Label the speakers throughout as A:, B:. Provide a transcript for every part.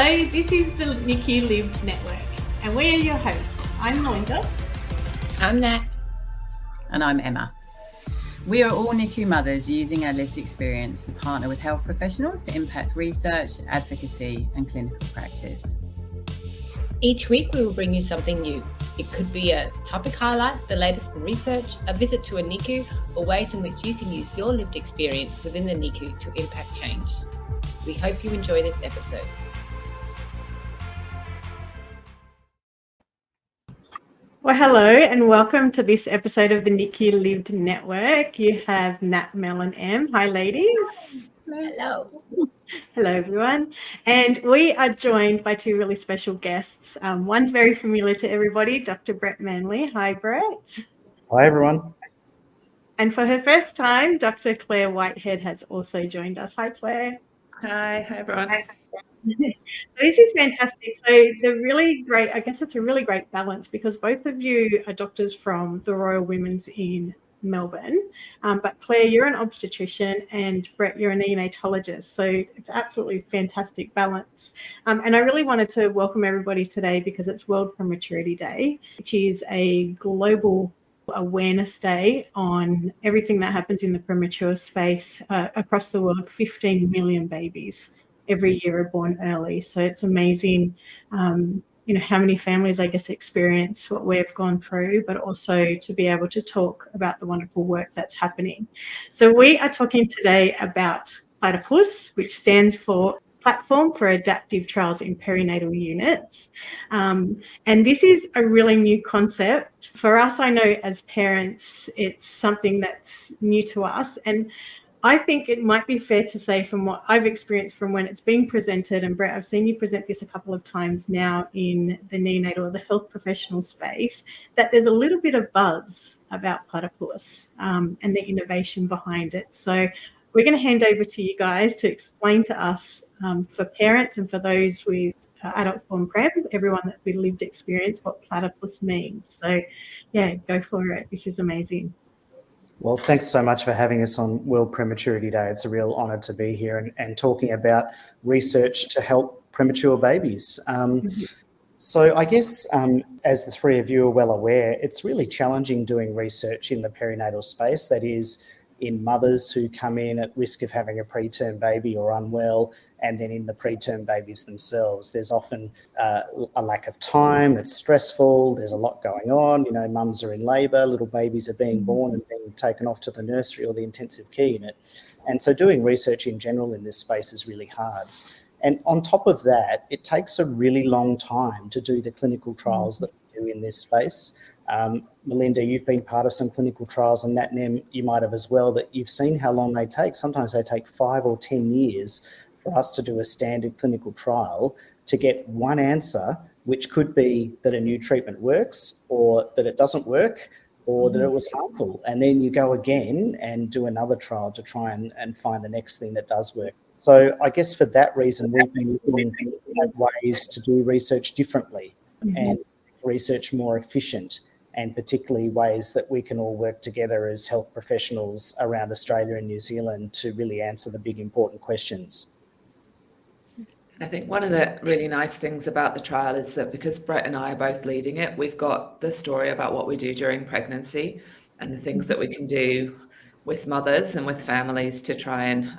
A: Hello, this is the NICU Lived Network, and we are your hosts. I'm Melinda.
B: I'm Nat.
C: And I'm Emma. We are all NICU mothers using our lived experience to partner with health professionals to impact research, advocacy, and clinical practice.
B: Each week we will bring you something new. It could be a topic highlight, the latest in research, a visit to a NICU, or ways in which you can use your lived experience within the NICU to impact change. We hope you enjoy this episode.
A: Well, hello and welcome to this episode of the NICU Lived Network. You have Nat, Mel and Em. Hi, ladies.
B: Hello.
A: Hello, everyone. And we are joined by two really special guests. One's very familiar to everybody, Dr. Brett Manley. Hi, Brett.
D: Hi, everyone.
A: And for her first time, Dr. Clare Whitehead has also joined us. Hi, Clare.
E: Hi everyone.
A: This is fantastic. So the really great, I guess it's a really great balance because both of you are doctors from the Royal Women's in Melbourne, but Clare, you're an obstetrician and Brett, you're a neonatologist. So it's absolutely fantastic balance. And I really wanted to welcome everybody today because it's World Prematurity Day, which is a global awareness day on everything that happens in the premature space across the world. 15 million babies every year are born early. So it's amazing, how many families, I guess, experience what we've gone through, but also to be able to talk about the wonderful work that's happening. So we are talking today about PLATIPUS, which stands for Platform for Adaptive Trials in Perinatal Units. And this is a really new concept. For us, I know as parents, it's something that's new to us. And I think it might be fair to say from what I've experienced from when it's being presented, and Brett, I've seen you present this a couple of times now in the neonatal or the health professional space, that there's a little bit of buzz about PLATIPUS and the innovation behind it. So we're going to hand over to you guys to explain to us, for parents and for those with adults born prem, everyone that with lived experience, what PLATIPUS means. So yeah, go for it. This is amazing.
D: Well, thanks so much for having us on World Prematurity Day. It's a real honour to be here and talking about research to help premature babies. So I guess, as the three of you are well aware, it's really challenging doing research in the perinatal space, that is, in mothers who come in at risk of having a preterm baby or unwell, and then in the preterm babies themselves. There's often a lack of time, it's stressful, there's a lot going on, mums are in labour, little babies are being born and being taken off to the nursery or the intensive care unit. And so doing research in general in this space is really hard. And on top of that, it takes a really long time to do the clinical trials that we do in this space. Melinda, you've been part of some clinical trials, and Nat and Em, you might have as well, that you've seen how long they take. Sometimes they take 5 or 10 years for us to do a standard clinical trial to get one answer, which could be that a new treatment works or that it doesn't work or that it was harmful. And then you go again and do another trial to try and find the next thing that does work. So I guess for that reason, we've been looking at ways to do research differently and research more efficient, and particularly ways that we can all work together as health professionals around Australia and New Zealand to really answer the big important questions.
E: I think one of the really nice things about the trial is that because Brett and I are both leading it, we've got the story about what we do during pregnancy and the things that we can do with mothers and with families to try and,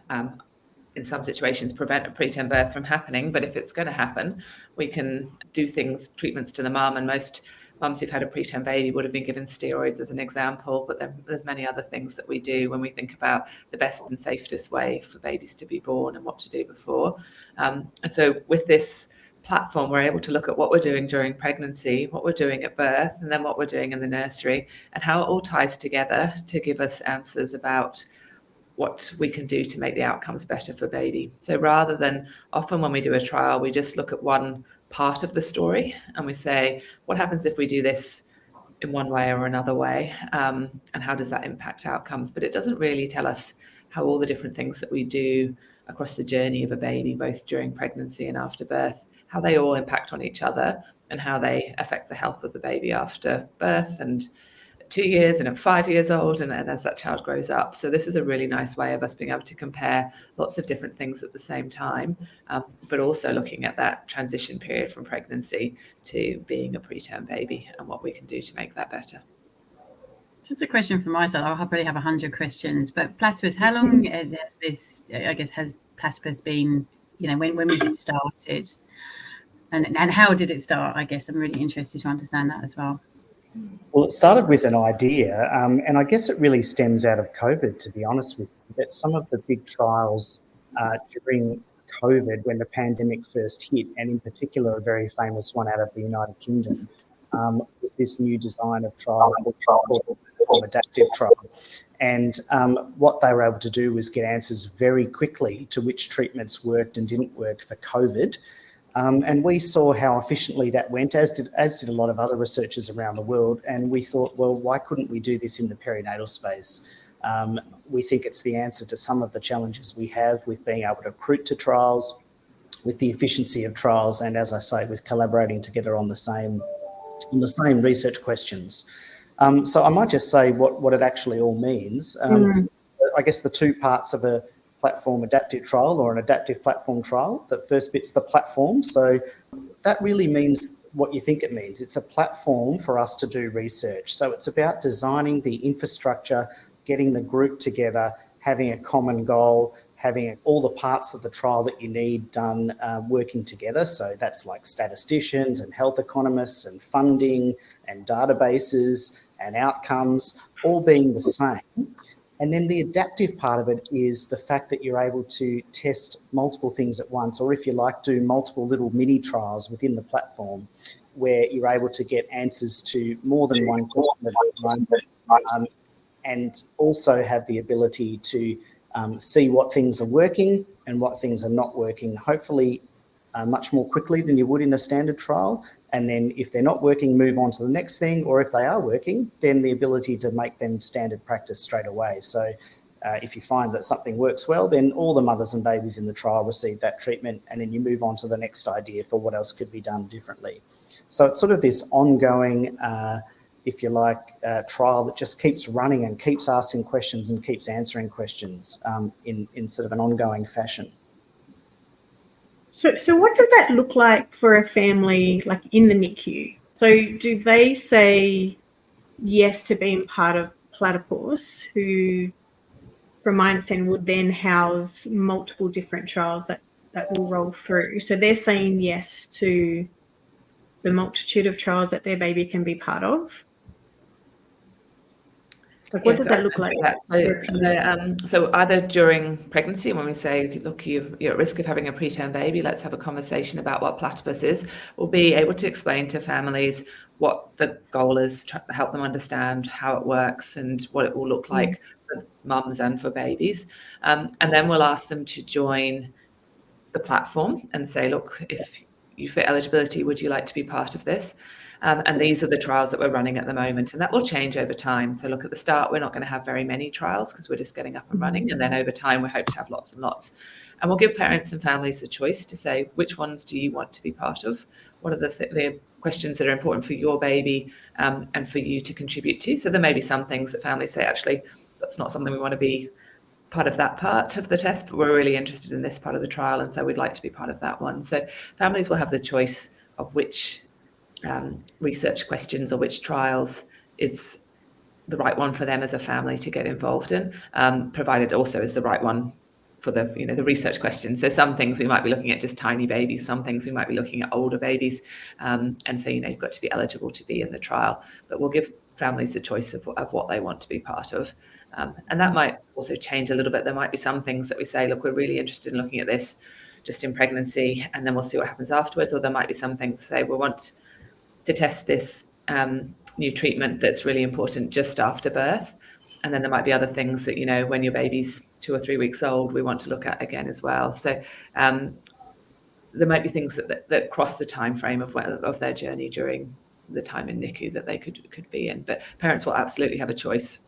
E: in some situations, prevent a preterm birth from happening. But if it's going to happen, we can do treatments to the mum, and most mums who've had a preterm baby would have been given steroids as an example, but there's many other things that we do when we think about the best and safest way for babies to be born and what to do before. And so with this platform, we're able to look at what we're doing during pregnancy, what we're doing at birth, and then what we're doing in the nursery, and how it all ties together to give us answers about what we can do to make the outcomes better for baby. So rather than often when we do a trial, we just look at one part of the story and we say, what happens if we do this in one way or another way? And how does that impact outcomes? But it doesn't really tell us how all the different things that we do across the journey of a baby, both during pregnancy and after birth, how they all impact on each other and how they affect the health of the baby after birth. And 2 years and at 5 years old, and as that child grows up. So this is a really nice way of us being able to compare lots of different things at the same time, but also looking at that transition period from pregnancy to being a preterm baby and what we can do to make that better.
C: Just a question from my side. I'll probably have 100 questions, but Platypus, how long has Platypus been, when was it started? And how did it start? I guess I'm really interested to understand that as well.
D: Well, it started with an idea, and I guess it really stems out of COVID, to be honest with you, that some of the big trials during COVID, when the pandemic first hit, and in particular a very famous one out of the United Kingdom, was this new design of trial called adaptive trial. And what they were able to do was get answers very quickly to which treatments worked and didn't work for COVID. And we saw how efficiently that went, as did a lot of other researchers around the world. And we thought, well, why couldn't we do this in the perinatal space? We think it's the answer to some of the challenges we have with being able to recruit to trials, with the efficiency of trials, and as I say, with collaborating together on the same research questions. So I might just say what it actually all means. I guess the two parts of a platform adaptive trial or an adaptive platform trial. The first bit's the platform. So that really means what you think it means. It's a platform for us to do research. So it's about designing the infrastructure, getting the group together, having a common goal, having all the parts of the trial that you need done working together. So that's like statisticians and health economists and funding and databases and outcomes all being the same. And then the adaptive part of it is the fact that you're able to test multiple things at once, or if you like, do multiple little mini trials within the platform where you're able to get answers to more than one question at a time, and also have the ability to see what things are working and what things are not working, hopefully much more quickly than you would in a standard trial. And then if they're not working, move on to the next thing, or if they are working, then the ability to make them standard practice straight away. So if you find that something works well, then all the mothers and babies in the trial receive that treatment, and then you move on to the next idea for what else could be done differently. So it's sort of this ongoing, if you like, trial that just keeps running and keeps asking questions and keeps answering questions in sort of an ongoing fashion.
A: So what does that look like for a family, like in the NICU? So do they say yes to being part of Platypus, who, from my understanding, would then house multiple different trials that will roll through? So they're saying yes to the multitude of trials that their baby can be part of? Like, what does that look like?
E: So either during pregnancy, when we say, look, you're at risk of having a preterm baby, let's have a conversation about what Platypus is, we'll be able to explain to families what the goal is, to help them understand how it works and what it will look like for mums and for babies. And then we'll ask them to join the platform and say, look, if you fit eligibility, would you like to be part of this? And these are the trials that we're running at the moment, and that will change over time. So look, at the start, we're not going to have very many trials because we're just getting up and running. And then over time, we hope to have lots and lots. And we'll give parents and families the choice to say, which ones do you want to be part of? What are the questions that are important for your baby and for you to contribute to? So there may be some things that families say, actually, that's not something we want to be part of that part of the test, but we're really interested in this part of the trial, and so we'd like to be part of that one. So families will have the choice of which research questions or which trials is the right one for them as a family to get involved in, provided also is the right one for the research questions. So some things we might be looking at just tiny babies, some things we might be looking at older babies, and so you've got to be eligible to be in the trial, but we'll give families the choice of what they want to be part of. And that might also change a little bit. There might be some things that we say, look, we're really interested in looking at this just in pregnancy, and then we'll see what happens afterwards. Or there might be some things that say, we want to test this new treatment that's really important just after birth. And then there might be other things that, when your baby's 2 or 3 weeks old, we want to look at again as well. So there might be things that cross the time frame of their journey during the time in NICU that they could be in. But parents will absolutely have a choice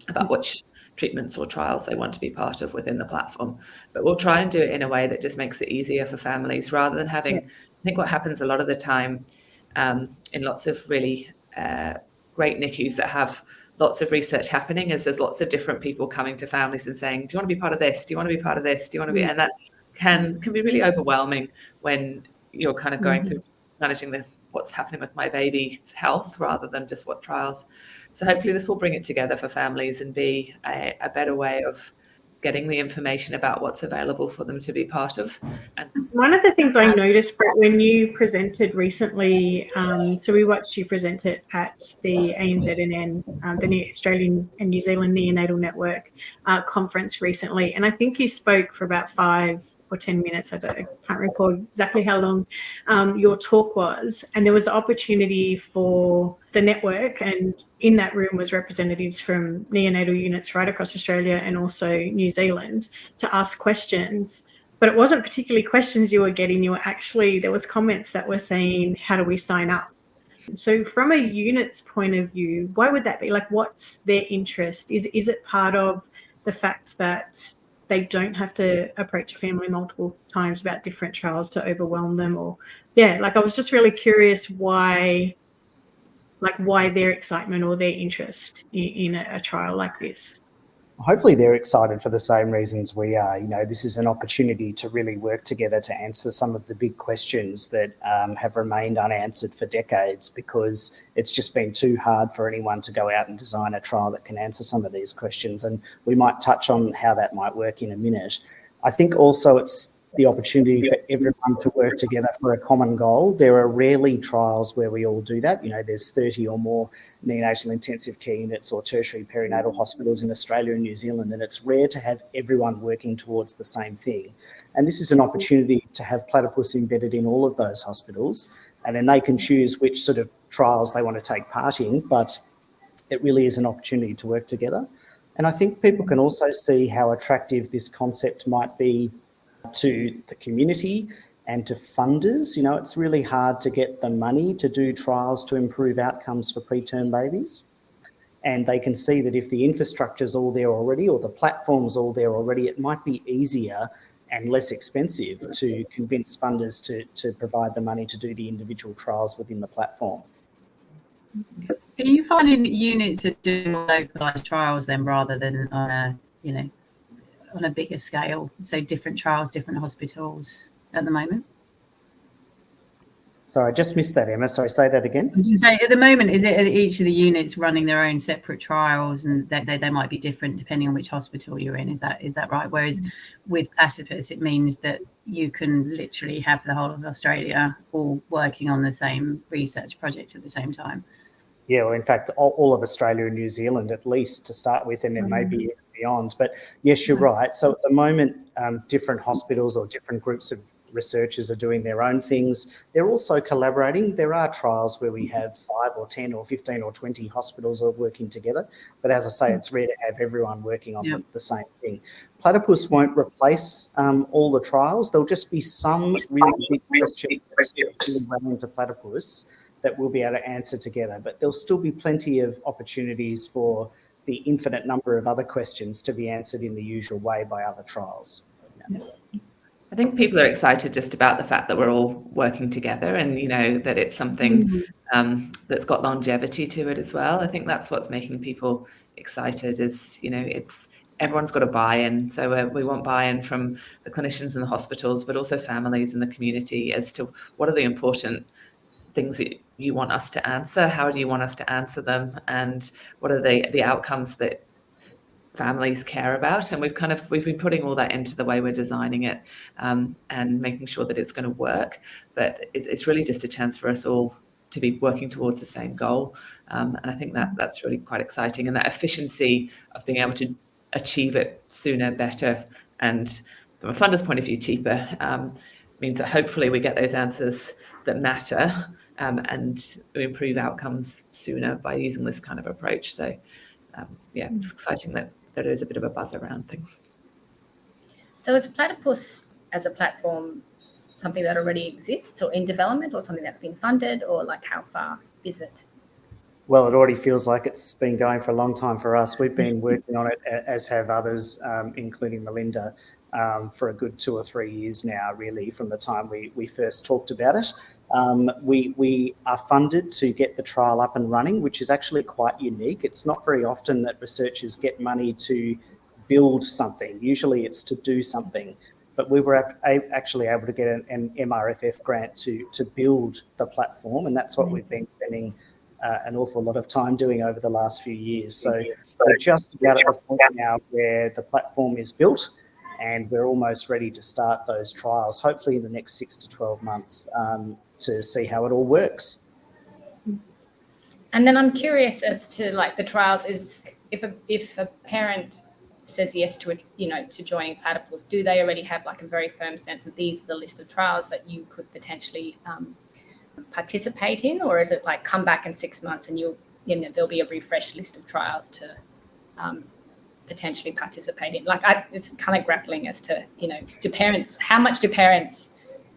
E: about which treatments or trials they want to be part of within the platform. But we'll try and do it in a way that just makes it easier for families, rather than having, I think what happens a lot of the time in lots of really great NICUs that have lots of research happening is there's lots of different people coming to families and saying, do you want to be part of this? Do you want to be part of this? Do you want to be? And that can be really overwhelming when you're kind of going through managing what's happening with my baby's health rather than just what trials. So hopefully this will bring it together for families and be a better way of getting the information about what's available for them to be part of. And
A: one of the things I noticed, Brett, when you presented recently, so we watched you present it at the ANZNN, the Australian and New Zealand Neonatal Network conference recently, and I think you spoke for about 5 or 10 minutes. I can't recall exactly how long your talk was, and there was the opportunity for the network, and in that room was representatives from neonatal units right across Australia and also New Zealand to ask questions. But it wasn't particularly questions you were getting. You were actually, there was comments that were saying, how do we sign up? So from a unit's point of view, why would that be? Like, what's their interest? Is it part of the fact that they don't have to approach a family multiple times about different trials to overwhelm them? Or, yeah, like I was just really curious why their excitement or their interest in a trial like this.
D: Hopefully they're excited for the same reasons we are. You know, this is an opportunity to really work together to answer some of the big questions that have remained unanswered for decades, because it's just been too hard for anyone to go out and design a trial that can answer some of these questions. And we might touch on how that might work in a minute. I think also it's the opportunity for everyone to work together for a common goal. There are rarely trials where we all do that. You know, there's 30 or more neonatal intensive care units or tertiary perinatal hospitals in Australia and New Zealand, and it's rare to have everyone working towards the same thing. And this is an opportunity to have Platypus embedded in all of those hospitals, and then they can choose which sort of trials they want to take part in, but it really is an opportunity to work together. And I think people can also see how attractive this concept might be to the community and to funders. You know, it's really hard to get the money to do trials to improve outcomes for preterm babies. And they can see that if the infrastructure's all there already or the platform's all there already, it might be easier and less expensive to convince funders to provide the money to do the individual trials within the platform.
C: Are you finding that units are doing localised trials then rather than on a, you know, on a bigger scale? So different trials, different hospitals at the moment?
D: Sorry, I just missed that, Emma. Sorry, say that again.
C: I was going to say, at the moment, is it each of the units running their own separate trials, and they might be different depending on which hospital you're in? Is that right? Whereas with Platypus, it means that you can literally have the whole of Australia all working on the same research project at the same time.
D: Yeah, well, in fact, all of Australia and New Zealand, at least to start with, and then maybe beyond. But yes, you're right. So at the moment, different hospitals or different groups of researchers are doing their own things. They're also collaborating. There are trials where we have 5 or 10 or 15 or 20 hospitals all working together. But as I say, it's rare to have everyone working on the same thing. Platypus won't replace all the trials. There'll just be some really big questions that run into Platypus that we'll be able to answer together. But there'll still be plenty of opportunities for the infinite number of other questions to be answered in the usual way by other trials. Yeah.
E: I think people are excited just about the fact that we're all working together, and, you know, that it's something that's got longevity to it as well. I think that's what's making people excited is, you know, everyone's got a buy-in. So we want buy-in from the clinicians in the hospitals, but also families in the community as to what are the important things that you want us to answer, how do you want us to answer them, and what are the outcomes that families care about. And we've been putting all that into the way we're designing it, and making sure that it's going to work. But it's really just a chance for us all to be working towards the same goal. And I think that's really quite exciting. And that efficiency of being able to achieve it sooner, better, and from a funder's point of view, cheaper, means that hopefully we get those answers that matter, and we improve outcomes sooner by using this kind of approach. So it's exciting that there is a bit of a buzz around things.
B: So is Platypus as a platform something that already exists or in development, or something that's been funded, or like how far is it?
D: Well, it already feels like it's been going for a long time for us. We've been working on it, as have others, including Melinda, for a good 2 or 3 years now, really, from the time we first talked about it. We are funded to get the trial up and running, which is actually quite unique. It's not very often that researchers get money to build something. Usually it's to do something. But we were actually able to get an MRFF grant to build the platform, and that's what we've been spending an awful lot of time doing over the last few years. So we're just about at the point now where the platform is built, and we're almost ready to start those trials, hopefully in the next 6 to 12 months, to see how it all works.
B: And then I'm curious as to like the trials is if a parent says yes to to joining Platypus, do they already have like a very firm sense of these are the list of trials that you could potentially participate in, or is it like come back in 6 months and there'll be a refreshed list of trials to potentially participate in? Like it's kind of grappling as to how much do parents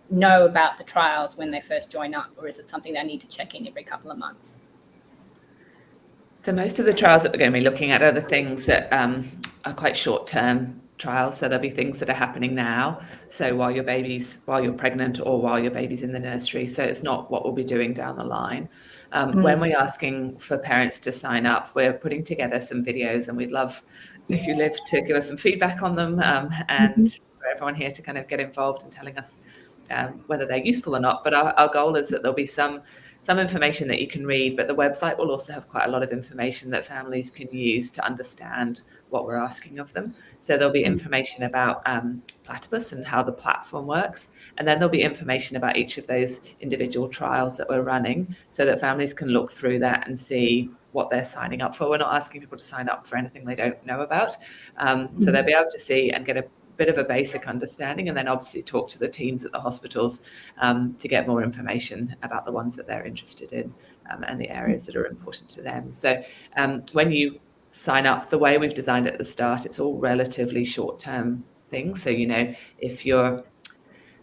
B: know about the trials when they first join up, or is it something they need to check in every couple of months?
E: So most of the trials that we're going to be looking at are the things that are quite short-term trials. So there'll be things that are happening now. So while you're pregnant, or while your baby's in the nursery. So it's not what we'll be doing down the line. When we're asking for parents to sign up, we're putting together some videos, and we'd love if you live to give us some feedback on them, and for everyone here to kind of get involved in telling us whether they're useful or not. But our goal is that there'll be some information that you can read, but the website will also have quite a lot of information that families can use to understand what we're asking of them. So there'll be information about Platypus and how the platform works, and then there'll be information about each of those individual trials that we're running, so that families can look through that and see what they're signing up for. We're not asking people to sign up for anything they don't know about. So they'll be able to see and get a bit of a basic understanding, and then obviously talk to the teams at the hospitals to get more information about the ones that they're interested in and the areas that are important to them. So when you sign up, the way we've designed it at the start, it's all relatively short-term things. So, if you're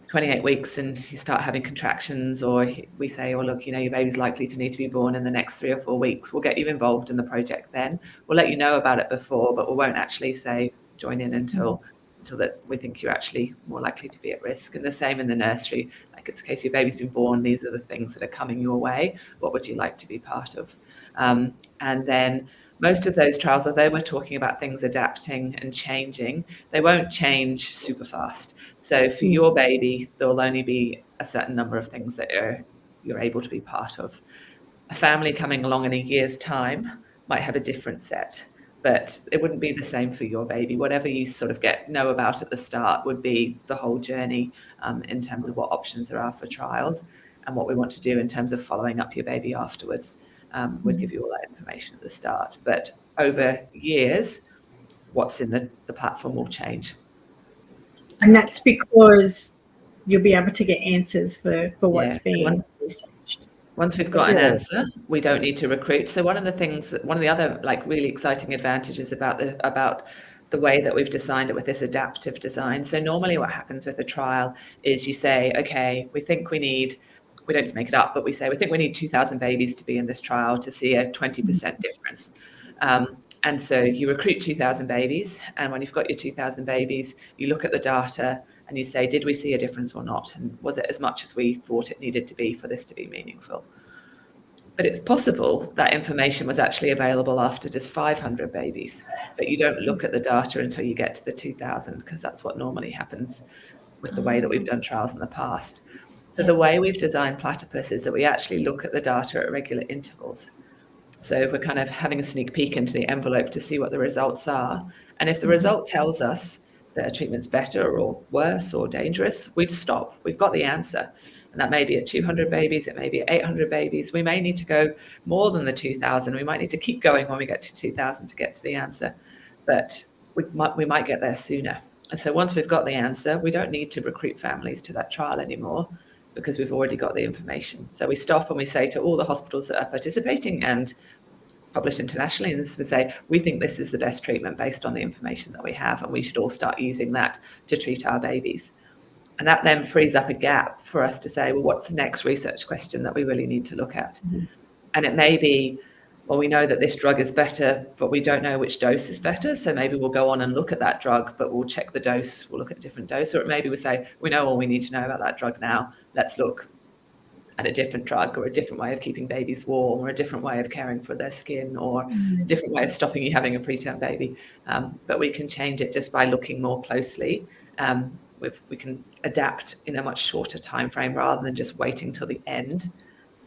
E: 28 weeks and you start having contractions, or we say, oh, look, your baby's likely to need to be born in the next 3 or 4 weeks, we'll get you involved in the project then. We'll let you know about it before, but we won't actually say join in until that we think you're actually more likely to be at risk. And the same in the nursery. Like, it's a case your baby's been born, these are the things that are coming your way. What would you like to be part of? And then most of those trials, although we're talking about things adapting and changing, they won't change super fast. So for your baby, there will only be a certain number of things that you're able to be part of. A family coming along in a year's time might have a different set, but it wouldn't be the same for your baby. Whatever you sort of know about at the start would be the whole journey in terms of what options there are for trials, and what we want to do in terms of following up your baby afterwards. We'd give you all that information at the start. But over years, what's in the platform will change.
A: And that's because you'll be able to get answers for what's being researched.
E: Once we've got an answer, we don't need to recruit. So one of the other like really exciting advantages about the way that we've designed it with this adaptive design. So normally what happens with a trial is you say, okay, we don't just make it up, but we say, we think we need 2,000 babies to be in this trial to see a 20% difference. And so you recruit 2,000 babies, and when you've got your 2,000 babies, you look at the data and you say, did we see a difference or not? And was it as much as we thought it needed to be for this to be meaningful? But it's possible that information was actually available after just 500 babies, but you don't look at the data until you get to the 2,000, because that's what normally happens with the way that we've done trials in the past. So the way we've designed Platypus is that we actually look at the data at regular intervals. So we're kind of having a sneak peek into the envelope to see what the results are. And if the result tells us that a treatment's better or worse or dangerous, we'd stop. We've got the answer. And that may be at 200 babies, it may be at 800 babies. We may need to go more than the 2,000. We might need to keep going when we get to 2,000 to get to the answer. But we might get there sooner. And so once we've got the answer, we don't need to recruit families to that trial anymore, because we've already got the information. So we stop and we say to all the hospitals that are participating and published internationally, and we say, we think this is the best treatment based on the information that we have, and we should all start using that to treat our babies. And that then frees up a gap for us to say, well, what's the next research question that we really need to look at? And it may be, well, we know that this drug is better, but we don't know which dose is better. So maybe we'll go on and look at that drug, but we'll check the dose. We'll look at a different dose. Or maybe we say, we know all we need to know about that drug now. Let's look at a different drug, or a different way of keeping babies warm, or a different way of caring for their skin, or a different way of stopping you having a preterm baby. But we can change it just by looking more closely. We can adapt in a much shorter time frame rather than just waiting till the end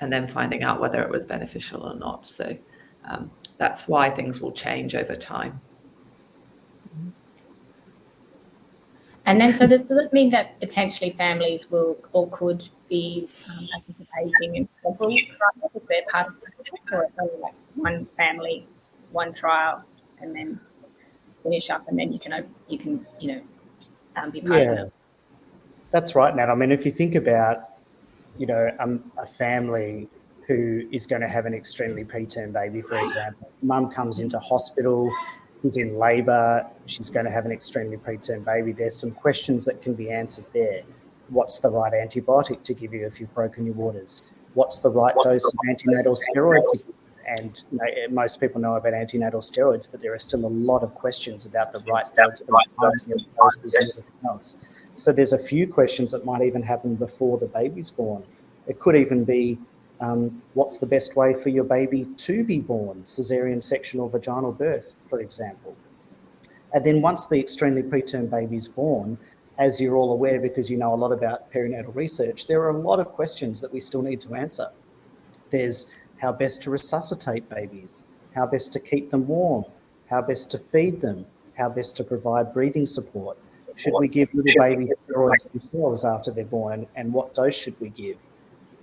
E: and then finding out whether it was beneficial or not. So that's why things will change over time.
B: And then, so does it mean that potentially families will or could be participating in several trials if they're part of the, or only like one family, one trial, and then finish up, and then you can be part of it?
D: That's right, Nat. I mean, if you think about, a family who is going to have an extremely preterm baby, for example, mum comes into hospital, is in labour, she's going to have an extremely preterm baby. There's some questions that can be answered there. What's the right antibiotic to give you if you've broken your waters? What's the right dose of antenatal steroid to give you? And most people know about antenatal steroids, but there are still a lot of questions about the right dose, the doses and everything else. So there's a few questions that might even happen before the baby's born. It could even be, what's the best way for your baby to be born? Caesarean section or vaginal birth, for example. And then once the extremely preterm baby's born, as you're all aware, because you know a lot about perinatal research, there are a lot of questions that we still need to answer. There's how best to resuscitate babies, how best to keep them warm, how best to feed them, how best to provide breathing support. Should we give little babies steroids themselves after they're born, and what dose should we give?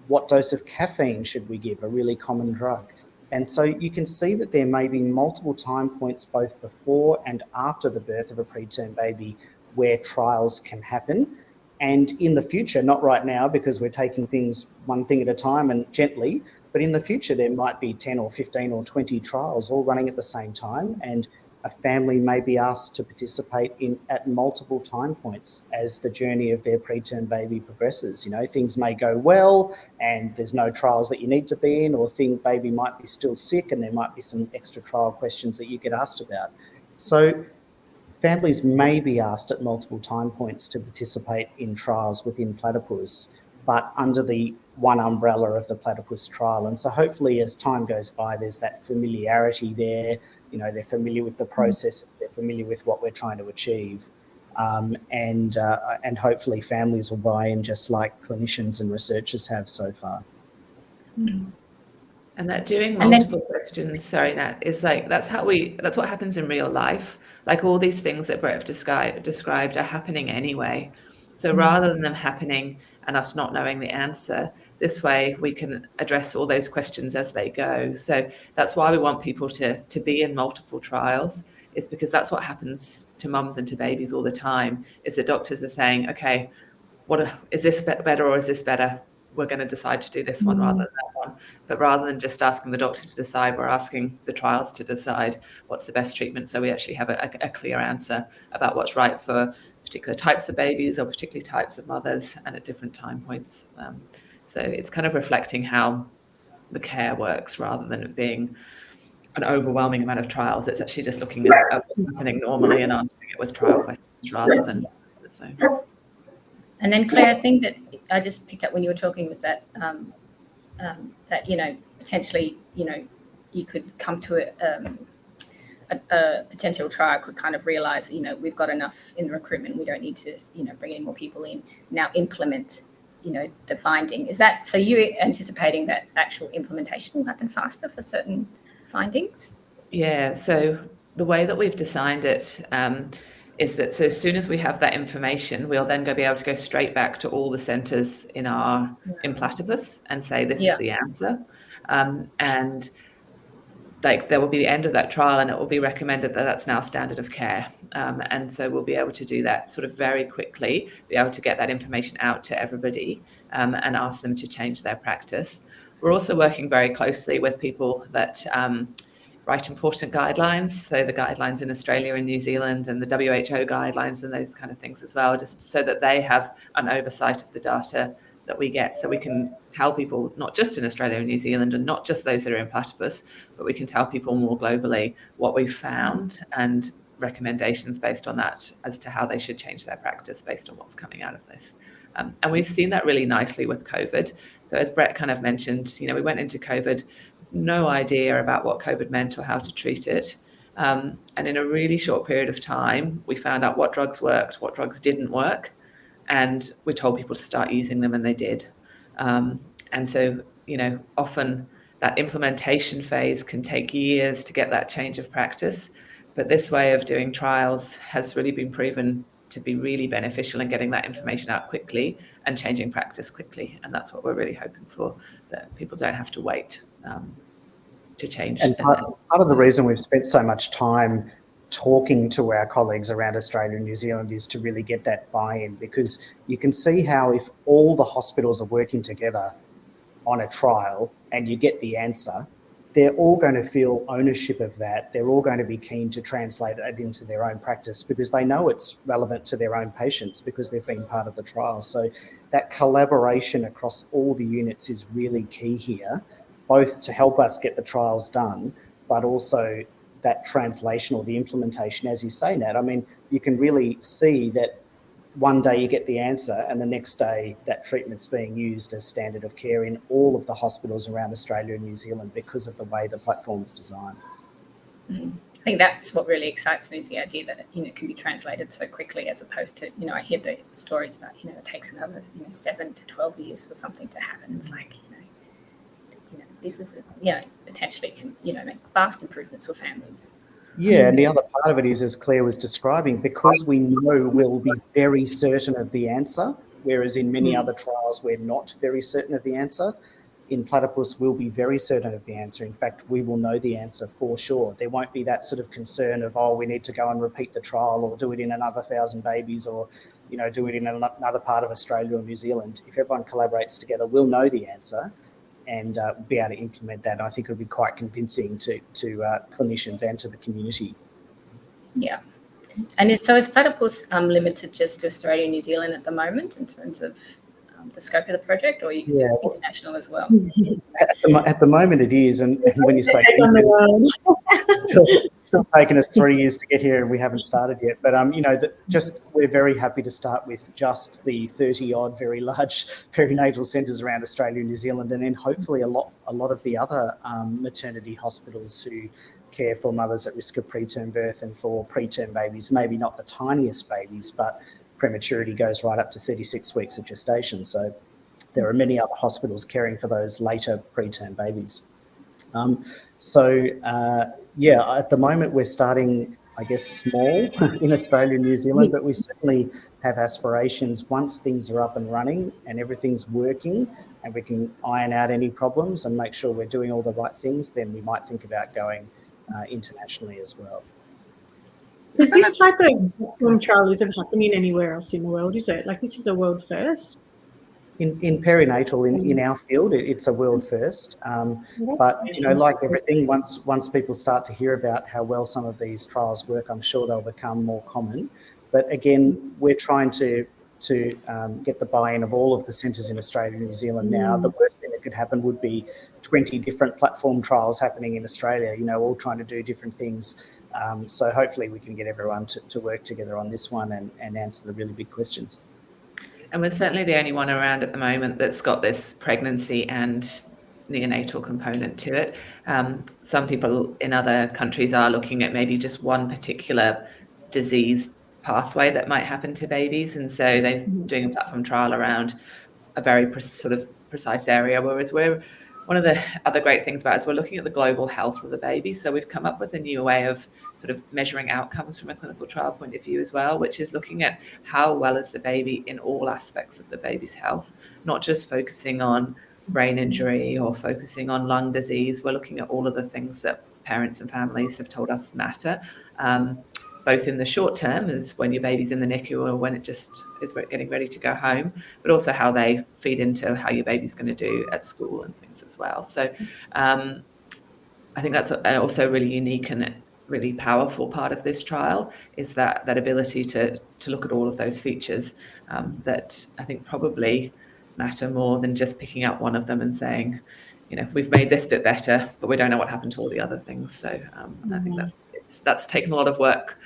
D: What dose of caffeine should we give, a really common drug? And so you can see that there may be multiple time points both before and after the birth of a preterm baby where trials can happen. And in the future, not right now because we're taking things one thing at a time and gently, but in the future there might be 10 or 15 or 20 trials all running at the same time, and a family may be asked to participate at multiple time points as the journey of their preterm baby progresses. Things may go well and there's no trials that you need to be in, or baby might be still sick and there might be some extra trial questions that you get asked about. So families may be asked at multiple time points to participate in trials within Platypus, but under the one umbrella of the Platypus trial. And so hopefully as time goes by, there's that familiarity there. They're familiar with the process, they're familiar with what we're trying to achieve. And hopefully families will buy in just like clinicians and researchers have so far.
E: And that doing multiple questions, sorry, Nat, is like, that's what happens in real life. Like all these things that Brett described are happening anyway. So rather than them happening and us not knowing the answer, this way we can address all those questions as they go. So that's why we want people to be in multiple trials, is because that's what happens to mums and to babies all the time, is that doctors are saying, okay, is this better or is this better? We're going to decide to do this one rather than that one. But rather than just asking the doctor to decide, we're asking the trials to decide what's the best treatment. So we actually have a clear answer about what's right for particular types of babies or particular types of mothers and at different time points. So it's kind of reflecting how the care works rather than it being an overwhelming amount of trials. It's actually just looking at what's happening normally and answering it with trial questions rather than its own.
B: And then Claire, I think that I just picked up when you were talking was that that potentially you could come to a potential trial could kind of realise we've got enough in the recruitment, we don't need to bring any more people in, now implement the finding. Is that so? You anticipating that actual implementation will happen faster for certain findings?
E: Yeah. So the way that we've designed it is that so as soon as we have that information, we'll then be able to go straight back to all the centres in Platypus and say this is the answer, and like there will be the end of that trial and it will be recommended that that's now standard of care, and so we'll be able to do that sort of very quickly, be able to get that information out to everybody and ask them to change their practice. We're also working very closely with people that write important guidelines, so the guidelines in Australia and New Zealand and the WHO guidelines and those kind of things as well, just so that they have an oversight of the data that we get, so we can tell people, not just in Australia and New Zealand, and not just those that are in Platypus, but we can tell people more globally what we've found and recommendations based on that as to how they should change their practice based on what's coming out of this. And we've seen that really nicely with COVID. So as Brett kind of mentioned, we went into COVID with no idea about what COVID meant or how to treat it. And in a really short period of time, we found out what drugs worked, what drugs didn't work, and we told people to start using them, and they did. And so, often that implementation phase can take years to get that change of practice. But this way of doing trials has really been proven to be really beneficial in getting that information out quickly and changing practice quickly. And that's what we're really hoping for, that people don't have to wait to change.
D: And part of the reason we've spent so much time talking to our colleagues around Australia and New Zealand is to really get that buy-in, because you can see how if all the hospitals are working together on a trial and you get the answer, they're all going to feel ownership of that. They're all going to be keen to translate it into their own practice because they know it's relevant to their own patients because they've been part of the trial. So that collaboration across all the units is really key here, both to help us get the trials done, but also that translation or the implementation, as you say, Nat. I mean, you can really see that one day you get the answer and the next day that treatment's being used as standard of care in all of the hospitals around Australia and New Zealand because of the way the platform's designed.
F: I think that's what really excites me, is the idea that it can be translated so quickly, as opposed to, I hear the stories about, it takes another 7 to 12 years for something to happen. It's like, this is, potentially can, make vast improvements for families.
D: Yeah, and the other part of it is, as Claire was describing, because we know we'll be very certain of the answer, whereas in many other trials we're not very certain of the answer. In Platypus, we'll be very certain of the answer. In fact, we will know the answer for sure. There won't be that sort of concern of, we need to go and repeat the trial or do it in another 1,000 babies or, do it in another part of Australia or New Zealand. If everyone collaborates together, we'll know the answer and be able to implement that. I think it would be quite convincing to clinicians and to the community.
F: Yeah. And so is Platypus limited just to Australia and New Zealand at the moment in terms of the scope of the project, or is it international as well?
D: At the moment it is, and when you say still taken us 3 years to get here and we haven't started yet, but we're very happy to start with just the 30 odd very large perinatal centres around Australia and New Zealand, and then hopefully a lot of the other maternity hospitals who care for mothers at risk of preterm birth and for preterm babies, maybe not the tiniest babies, but prematurity goes right up to 36 weeks of gestation. So there are many other hospitals caring for those later preterm babies. At the moment we're starting, I guess, small in Australia and New Zealand, but we certainly have aspirations once things are up and running and everything's working and we can iron out any problems and make sure we're doing all the right things, then we might think about going internationally as well.
A: Because this type of platform trial isn't happening anywhere else in the world, is it? Like, this is a world first?
D: In perinatal, in our field, it's a world first. But, like everything, once people start to hear about how well some of these trials work, I'm sure they'll become more common. But again, we're trying to get the buy-in of all of the centres in Australia and New Zealand now. The worst thing that could happen would be 20 different platform trials happening in Australia, all trying to do different things. So hopefully we can get everyone to work together on this one and answer the really big questions.
E: And we're certainly the only one around at the moment that's got this pregnancy and neonatal component to it. Some people in other countries are looking at maybe just one particular disease pathway that might happen to babies. And so they're doing a platform trial around a very precise area, whereas one of the other great things about it is we're looking at the global health of the baby. So we've come up with a new way of sort of measuring outcomes from a clinical trial point of view as well, which is looking at how well is the baby in all aspects of the baby's health, not just focusing on brain injury or focusing on lung disease. We're looking at all of the things that parents and families have told us matter, both in the short term, as when your baby's in the NICU or when it just is getting ready to go home, but also how they feed into how your baby's going to do at school and things as well. So I think that's also really unique and really powerful part of this trial, is that ability to look at all of those features that I think probably matter more than just picking up one of them and saying, you know, we've made this bit better, but we don't know what happened to all the other things. So I think that's taken a lot of work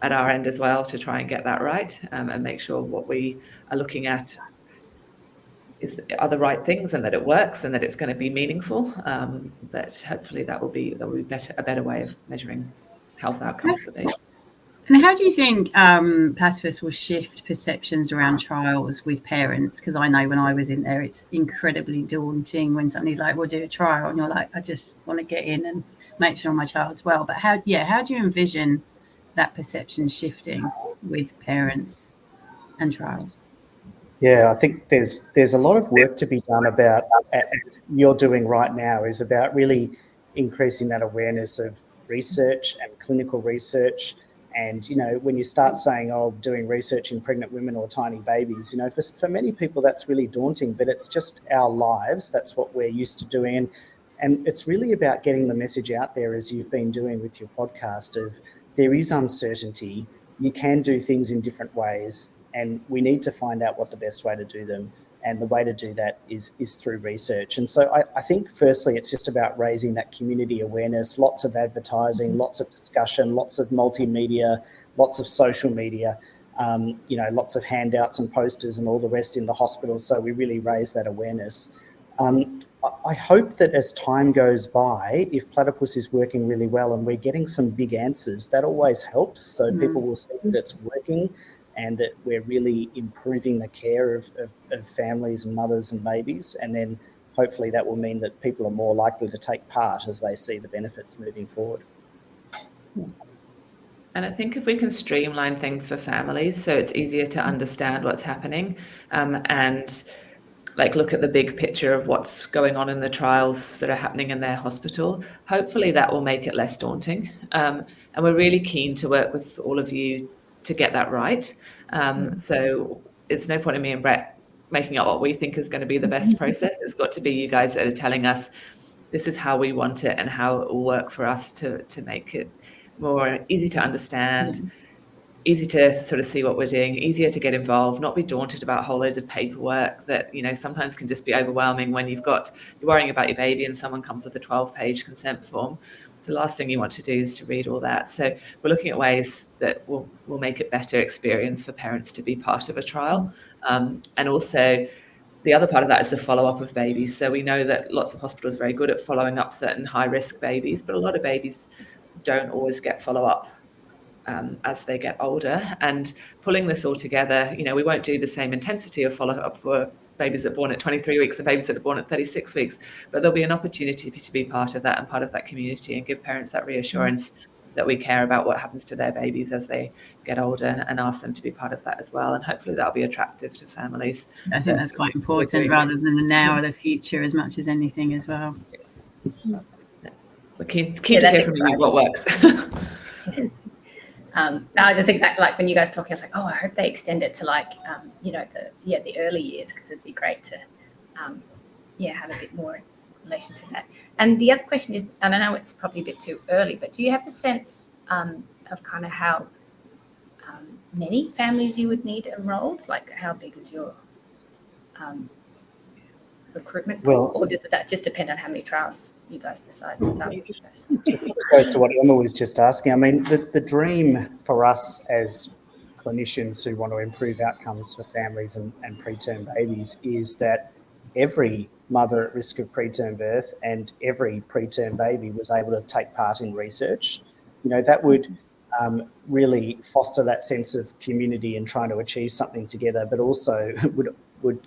E: at our end as well to try and get that right, and make sure what we are looking at are the right things and that it works and that it's going to be meaningful. But hopefully that will be a better way of measuring health outcomes for patients.
C: And how do you think Platypus will shift perceptions around trials with parents? Because I know when I was in there, it's incredibly daunting when somebody's like, we'll do a trial, and you're like, I just want to get in and make sure my child's well. But how do you envision that perception shifting with parents and trials?
D: Yeah, I think there's a lot of work to be done about, as you're doing right now, is about really increasing that awareness of research and clinical research. And, you know, when you start saying, oh, doing research in pregnant women or tiny babies, you know, for many people that's really daunting, but it's just our lives. That's what we're used to doing. And it's really about getting the message out there, as you've been doing with your podcast, of there is uncertainty. You can do things in different ways, and we need to find out what the best way to do them. And the way to do that is through research. And so I think firstly, it's just about raising that community awareness, lots of advertising, lots of discussion, lots of multimedia, lots of social media, you know, lots of handouts and posters and all the rest in the hospital. So we really raise that awareness. I hope that as time goes by, if Platypus is working really well and we're getting some big answers, that always helps. So people will see that it's working and that we're really improving the care of families and mothers and babies. And then hopefully that will mean that people are more likely to take part as they see the benefits moving forward.
E: And I think if we can streamline things for families so it's easier to understand what's happening, and like look at the big picture of what's going on in the trials that are happening in their hospital, hopefully that will make it less daunting. And we're really keen to work with all of you to get that right. So it's no point in me and Brett making up what we think is going to be the best process. It's got to be you guys that are telling us this is how we want it and how it will work for us to make it more easy to understand, easy to sort of see what we're doing, easier to get involved, not be daunted about whole loads of paperwork that, you know, sometimes can just be overwhelming when you're worrying about your baby and someone comes with a 12-page consent form. So the last thing you want to do is to read all that. So we're looking at ways that will make it better experience for parents to be part of a trial. And also the other part of that is the follow-up of babies. So we know that lots of hospitals are very good at following up certain high-risk babies, but a lot of babies don't always get follow-up as they get older. And pulling this all together, you know, we won't do the same intensity of follow-up for babies that are born at 23 weeks and babies that are born at 36 weeks, but there'll be an opportunity to be part of that and part of that community and give parents that reassurance that we care about what happens to their babies as they get older and ask them to be part of that as well. And hopefully that'll be attractive to families.
C: I think that's quite important rather than the now or the future as much as anything as well.
E: We're keen to hear from you what works.
F: I just think that, like, when you guys talking, I was like, oh, I hope they extend it to, like, you know, the early years, because it'd be great to, have a bit more in relation to that. And the other question is, and I know it's probably a bit too early, but do you have a sense of kind of how many families you would need enrolled? Like, how big is your recruitment pool, or does that just depend on how many trials you guys decide to start with first?
D: It goes to what Emma was just asking. I mean, the dream for us as clinicians who want to improve outcomes for families and preterm babies is that every mother at risk of preterm birth and every preterm baby was able to take part in research. You know, that would really foster that sense of community and trying to achieve something together, but also would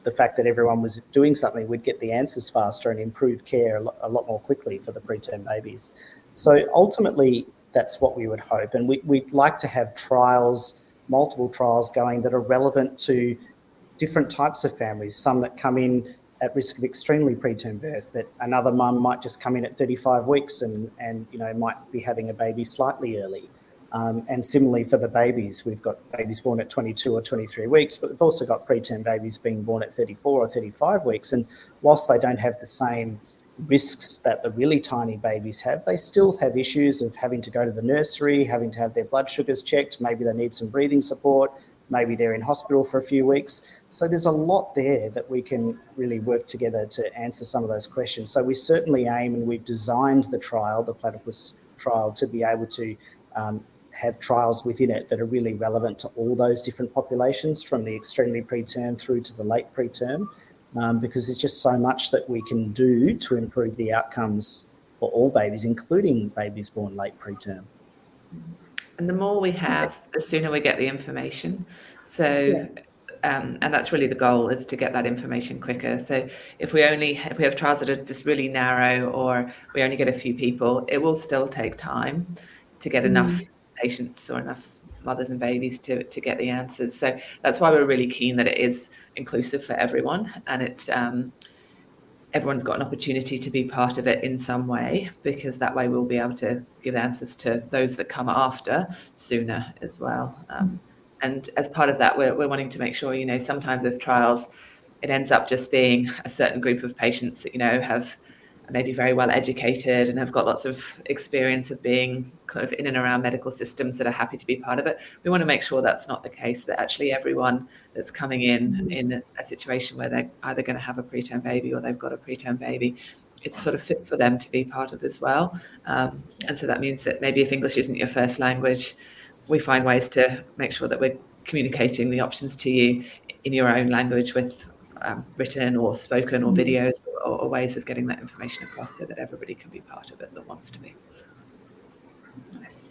D: the fact that everyone was doing something would get the answers faster and improve care a lot more quickly for the preterm babies. So ultimately, that's what we would hope. And we'd like to have trials, multiple trials going that are relevant to different types of families, some that come in at risk of extremely preterm birth, but another mum might just come in at 35 weeks and you know, might be having a baby slightly early. And similarly for the babies, we've got babies born at 22 or 23 weeks, but we've also got preterm babies being born at 34 or 35 weeks. And whilst they don't have the same risks that the really tiny babies have, they still have issues of having to go to the nursery, having to have their blood sugars checked. Maybe they need some breathing support. maybe they're in hospital for a few weeks. So there's a lot there that we can really work together to answer some of those questions. So we certainly aim, and we've designed the trial, the PLATIPUS trial, to be able to have trials within it that are really relevant to all those different populations, from the extremely preterm through to the late preterm, because there's just so much that we can do to improve the outcomes for all babies, including babies born late preterm.
E: And the more we have, the sooner we get the information. So, and that's really the goal, is to get that information quicker. So if we have trials that are just really narrow, or we only get a few people, it will still take time to get enough patients or enough mothers and babies to get the answers. So that's why we're really keen that it is inclusive for everyone, and it everyone's got an opportunity to be part of it in some way, because that way we'll be able to give answers to those that come after sooner as well. And as part of that, we're wanting to make sure, sometimes with trials, it ends up just being a certain group of patients that, have maybe very well educated and have got lots of experience of being kind of in and around medical systems that are happy to be part of it. We want to make sure that's not the case, that actually everyone that's coming in a situation where they're either going to have a preterm baby or they've got a preterm baby, it's sort of fit for them to be part of as well. And so that means that maybe if English isn't your first language, we find ways to make sure that we're communicating the options to you in your own language with written or spoken or videos or ways of getting that information across, so that everybody can be part of it that wants to be.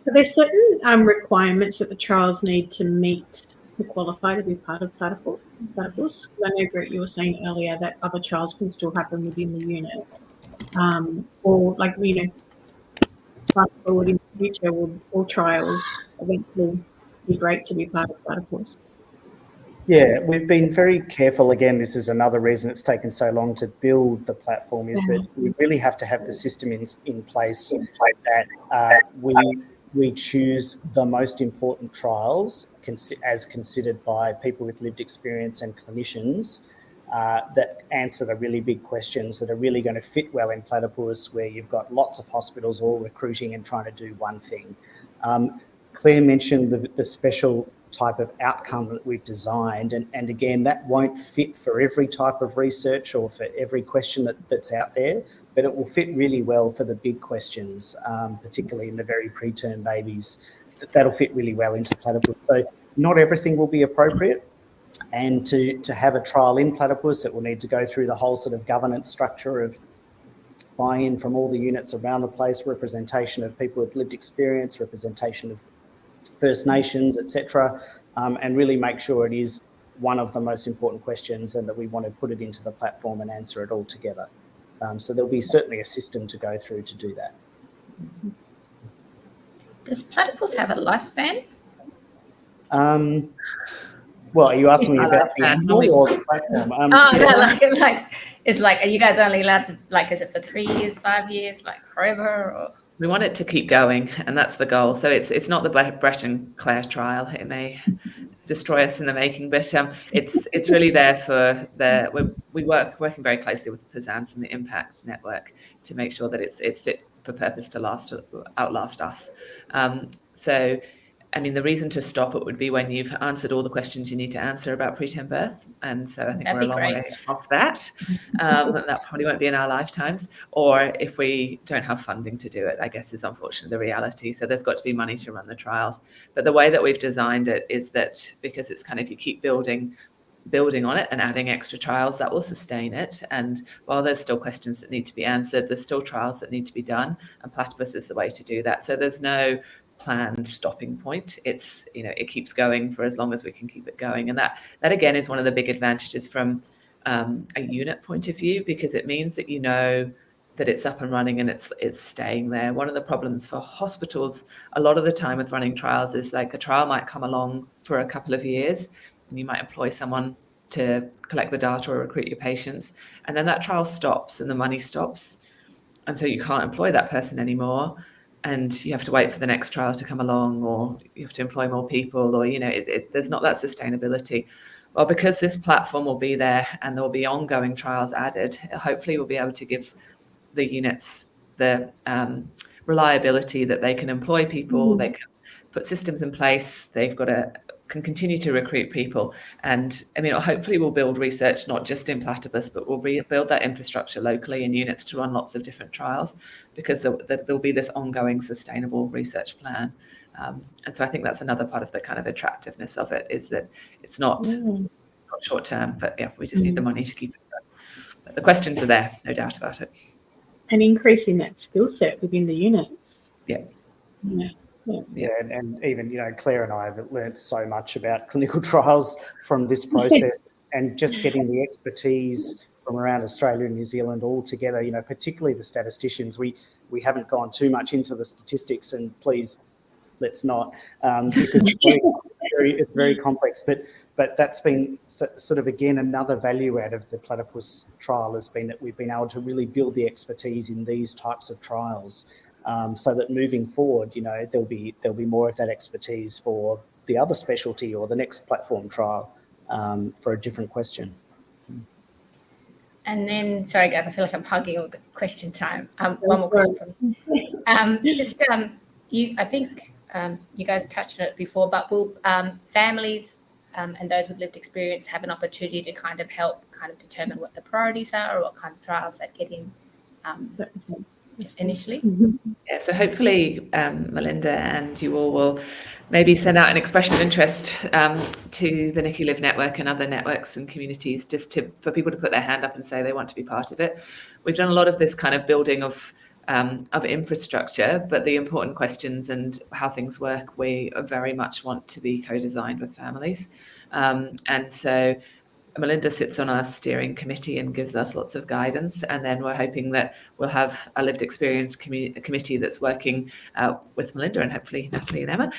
A: Are there certain requirements that the trials need to meet to qualify to be part of Platypus? I know, Brett, you were saying earlier that other trials can still happen within the unit, or fast forward in the future, will all trials eventually be great to be part of Platypus?
D: Yeah, we've been very careful. Again, this is another reason it's taken so long to build the platform, is that we really have to have the system in place that we choose the most important trials as considered by people with lived experience and clinicians that answer the really big questions that are really going to fit well in Platypus, where you've got lots of hospitals all recruiting and trying to do one thing. Claire mentioned the special type of outcome that we've designed, and again, that won't fit for every type of research or for every question that's out there, but it will fit really well for the big questions, particularly in the very preterm babies. That'll fit really well into Platypus. So not everything will be appropriate, and to have a trial in Platypus, it will need to go through the whole sort of governance structure of buy-in from all the units around the place, representation of people with lived experience, representation of First Nations, etc., and really make sure it is one of the most important questions, and that we want to put it into the platform and answer it all together. So there'll be certainly a system to go through to do that.
F: Does Platypus have a lifespan?
D: Well, are you asking me about the animal or the platform?
F: Are you guys only allowed to, is it for 3 years, 5 years, forever? Or?
E: We want it to keep going, and that's the goal. So it's not the Brett and Clare trial. It may destroy us in the making, but it's really there for working very closely with the PSANS and the Impact Network to make sure that it's fit for purpose to outlast us. So, I mean, the reason to stop it would be when you've answered all the questions you need to answer about preterm birth. And so I think we're a long way off that. That probably won't be in our lifetimes. Or if we don't have funding to do it, I guess is unfortunately the reality. So there's got to be money to run the trials. But the way that we've designed it is that because it's kind of, you keep building on it and adding extra trials, that will sustain it. And while there's still questions that need to be answered, there's still trials that need to be done. And Platypus is the way to do that. So there's no planned stopping point. It's, it keeps going for as long as we can keep it going. And that again is one of the big advantages from a unit point of view, because it means that that it's up and running and it's staying there. One of the problems for hospitals a lot of the time with running trials is a trial might come along for a couple of years, and you might employ someone to collect the data or recruit your patients, and then that trial stops and the money stops, and so you can't employ that person anymore. And you have to wait for the next trial to come along, or you have to employ more people, or, there's not that sustainability. Well, because this platform will be there and there will be ongoing trials added, hopefully we'll be able to give the units the reliability that they can employ people, they can put systems in place, they've got a can continue to recruit people. And I mean, hopefully we'll build research not just in Platypus, but we'll build that infrastructure locally in units to run lots of different trials, because there'll be this ongoing sustainable research plan. And so I think that's another part of the kind of attractiveness of it, is that it's not short term, but yeah, we just need the money to keep it going. But the questions are there, no doubt about it.
A: And increasing that skill set within the units.
E: Yeah.
D: Yeah, and even, you know, Claire and I have learned so much about clinical trials from this process, and just getting the expertise from around Australia and New Zealand all together, you know, particularly the statisticians. We haven't gone too much into the statistics, and please, let's not, because it's very complex. But that's been sort of, again, another value out of the Platypus trial has been that we've been able to really build the expertise in these types of trials. So that moving forward, you know, there'll be more of that expertise for the other specialty or the next platform trial for a different question.
F: And then, sorry guys, I feel like I'm hugging all the question time. One more question from me. I think you guys touched on it before, but will families and those with lived experience have an opportunity to kind of help determine what the priorities are, or what kind of trials that get in initially?
E: Yeah, so hopefully Melinda and you all will maybe send out an expression of interest to the NICU Live Network and other networks and communities, just for people to put their hand up and say they want to be part of it. We've done a lot of this kind of building of infrastructure, but the important questions and how things work, we very much want to be co-designed with families. And so Melinda sits on our steering committee and gives us lots of guidance, and then we're hoping that we'll have a lived experience committee that's working with Melinda and hopefully Natalie and Emma,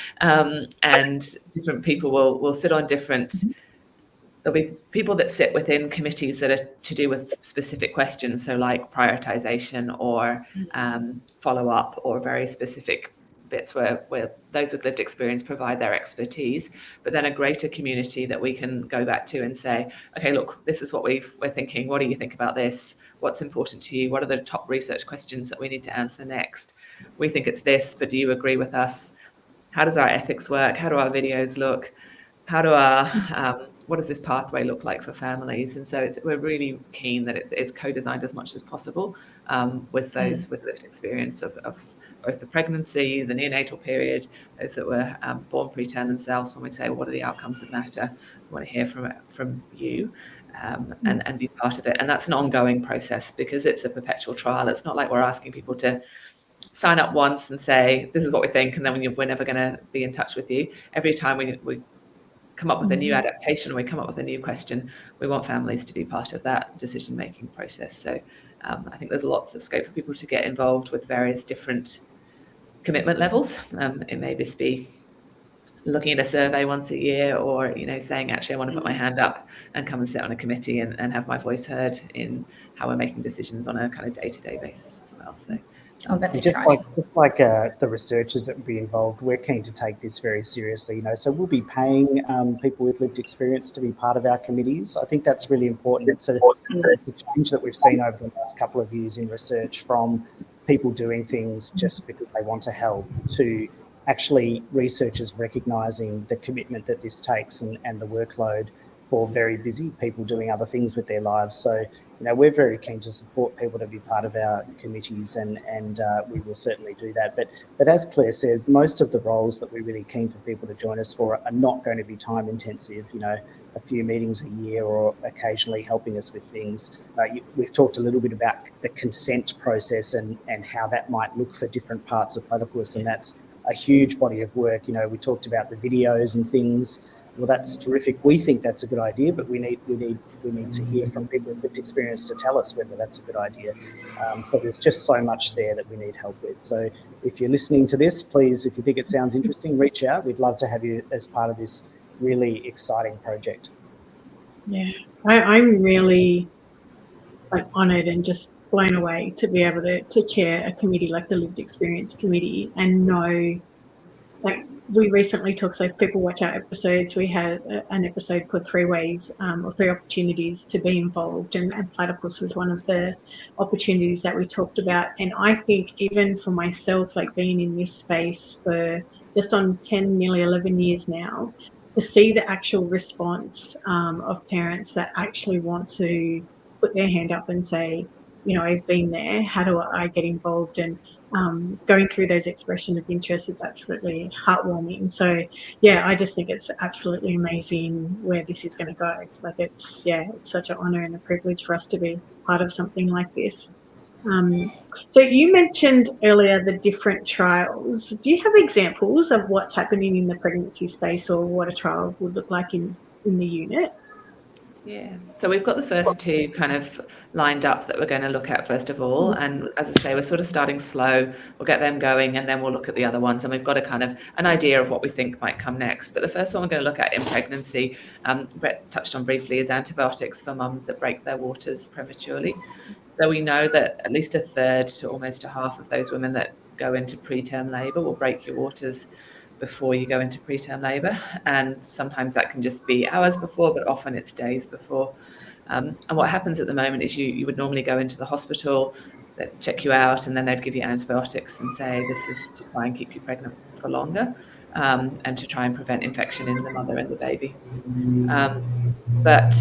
E: and different people will sit on different. There'll be people that sit within committees that are to do with specific questions, so like prioritization or follow-up, or very specific bits where those with lived experience provide their expertise, but then a greater community that we can go back to and say, okay, look, this is what we're thinking. What do you think about this? What's important to you? What are the top research questions that we need to answer next? We think it's this, but do you agree with us? How does our ethics work? How do our videos look? How do what does this pathway look like for families? And so we're really keen that it's co-designed as much as possible with those with lived experience of both the pregnancy, the neonatal period, those that were born preterm themselves. When we say, what are the outcomes that matter? We want to hear from you and be part of it. And that's an ongoing process, because it's a perpetual trial. It's not like we're asking people to sign up once and say, this is what we think, and then we're never going to be in touch with you. Every time we come up with a new adaptation, or we come up with a new question, we want families to be part of that decision-making process. So I think there's lots of scope for people to get involved with various different commitment levels. It may just be looking at a survey once a year, or saying, actually, I want to put my hand up and come and sit on a committee and have my voice heard in how we're making decisions on a kind of day-to-day basis as well. So
F: that's
D: just like the researchers that will be involved, we're keen to take this very seriously. So we'll be paying people with lived experience to be part of our committees. I think that's really important. It's a change that we've seen over the last couple of years in research, from people doing things just because they want to help, to actually researchers recognising the commitment that this takes and the workload for very busy people doing other things with their lives. So, we're very keen to support people to be part of our committees, and we will certainly do that. But as Claire said, most of the roles that we're really keen for people to join us for are not going to be time intensive, a few meetings a year, or occasionally helping us with things. We've talked a little bit about the consent process and how that might look for different parts of Platypus, and that's a huge body of work. We talked about the videos and things. Well, that's terrific. We think that's a good idea, but we need to hear from people with lived experience to tell us whether that's a good idea. So there's just so much there that we need help with. So if you're listening to this, please, if you think it sounds interesting, reach out. We'd love to have you as part of this really exciting project.
A: Yeah, I'm really honoured and just blown away to be able to chair a committee like the Lived Experience Committee, and know, we recently took, so if people watch our episodes, we had an episode called 3 Ways or 3 Opportunities to be involved, and Platypus was one of the opportunities that we talked about. And I think even for myself, being in this space for just on 10, nearly 11 years now, to see the actual response of parents that actually want to put their hand up and say, you know, I've been there, how do I get involved? And going through those expressions of interest is absolutely heartwarming. So yeah, I just think it's absolutely amazing where this is going to go. Like it's such an honor and a privilege for us to be part of something like this. So you mentioned earlier the different trials. Do you have examples of what's happening in the pregnancy space or what a trial would look like in the unit?
E: Yeah, so we've got the first two kind of lined up that we're going to look at first of all. And as I say, we're sort of starting slow. We'll get them going and then we'll look at the other ones. And we've got a kind of an idea of what we think might come next. But the first one we're going to look at in pregnancy, Brett touched on briefly, is antibiotics for mums that break their waters prematurely. So we know that at least a third to almost a half of those women that go into preterm labour will break your waters before you go into preterm labour, and sometimes that can just be hours before, but often it's days before. And what happens at the moment is you would normally go into the hospital, they'd check you out, and then they'd give you antibiotics and say this is to try and keep you pregnant for longer, and to try and prevent infection in the mother and the baby. But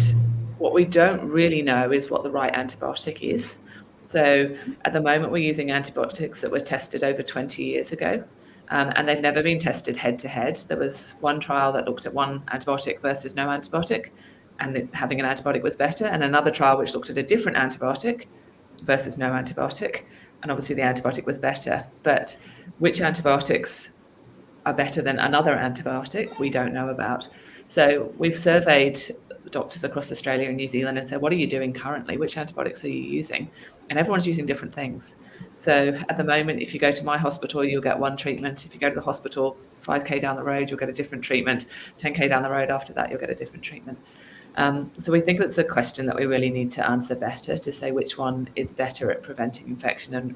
E: what we don't really know is what the right antibiotic is. So at the moment, we're using antibiotics that were tested over 20 years ago. And they've never been tested head-to-head. There was one trial that looked at one antibiotic versus no antibiotic, and having an antibiotic was better, and another trial which looked at a different antibiotic versus no antibiotic, and obviously the antibiotic was better. But which antibiotics are better than another antibiotic, we don't know about. So we've surveyed doctors across Australia and New Zealand and said, what are you doing currently? Which antibiotics are you using? And everyone's using different things. So at the moment, if you go to my hospital, you'll get one treatment. If you go to the hospital 5K down the road, you'll get a different treatment. 10K down the road after that, you'll get a different treatment. So we think that's a question that we really need to answer better, to say which one is better at preventing infection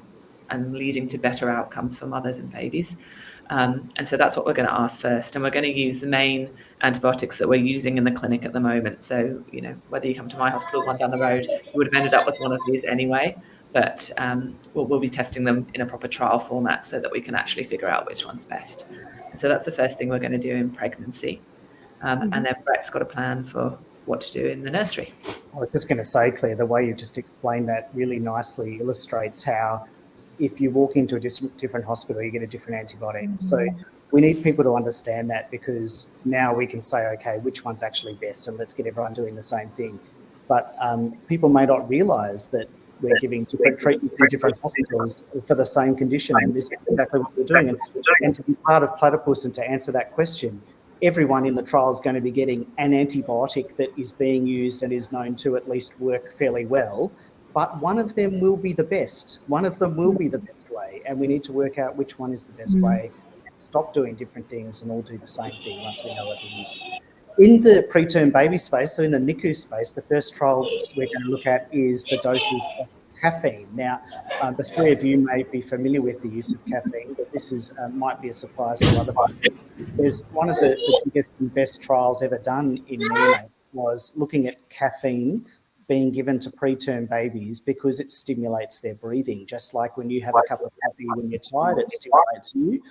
E: and leading to better outcomes for mothers and babies. And so that's what we're going to ask first. And we're going to use the main antibiotics that we're using in the clinic at the moment. So, you know, whether you come to my hospital, one down the road, you would have ended up with one of these anyway. But we'll be testing them in a proper trial format so that we can actually figure out which one's best. And so that's the first thing we're going to do in pregnancy. And then Brett's got a plan for what to do in the nursery.
D: I was just going to say, Claire, the way you just explained that really nicely illustrates how if you walk into a different hospital, you get a different antibiotic. So we need people to understand that, because now we can say, okay, which one's actually best, and let's get everyone doing the same thing. But people may not realise that we're giving different treatments in different hospitals for the same condition, and this is exactly what we're doing. And to be part of Platypus and to answer that question, everyone in the trial is going to be getting an antibiotic that is being used and is known to at least work fairly well. But one of them will be the best. One of them will be the best way. And we need to work out which one is the best way and stop doing different things and all do the same thing once we know what it is. In the preterm baby space, so in the NICU space, the first trial we're going to look at is the doses of caffeine. Now, the three of you may be familiar with the use of caffeine, but this is might be a surprise to other people. There's one of the biggest and best trials ever done in neonatal was looking at caffeine being given to preterm babies because it stimulates their breathing. Just like when you have a cup of coffee when you're tired, it stimulates you.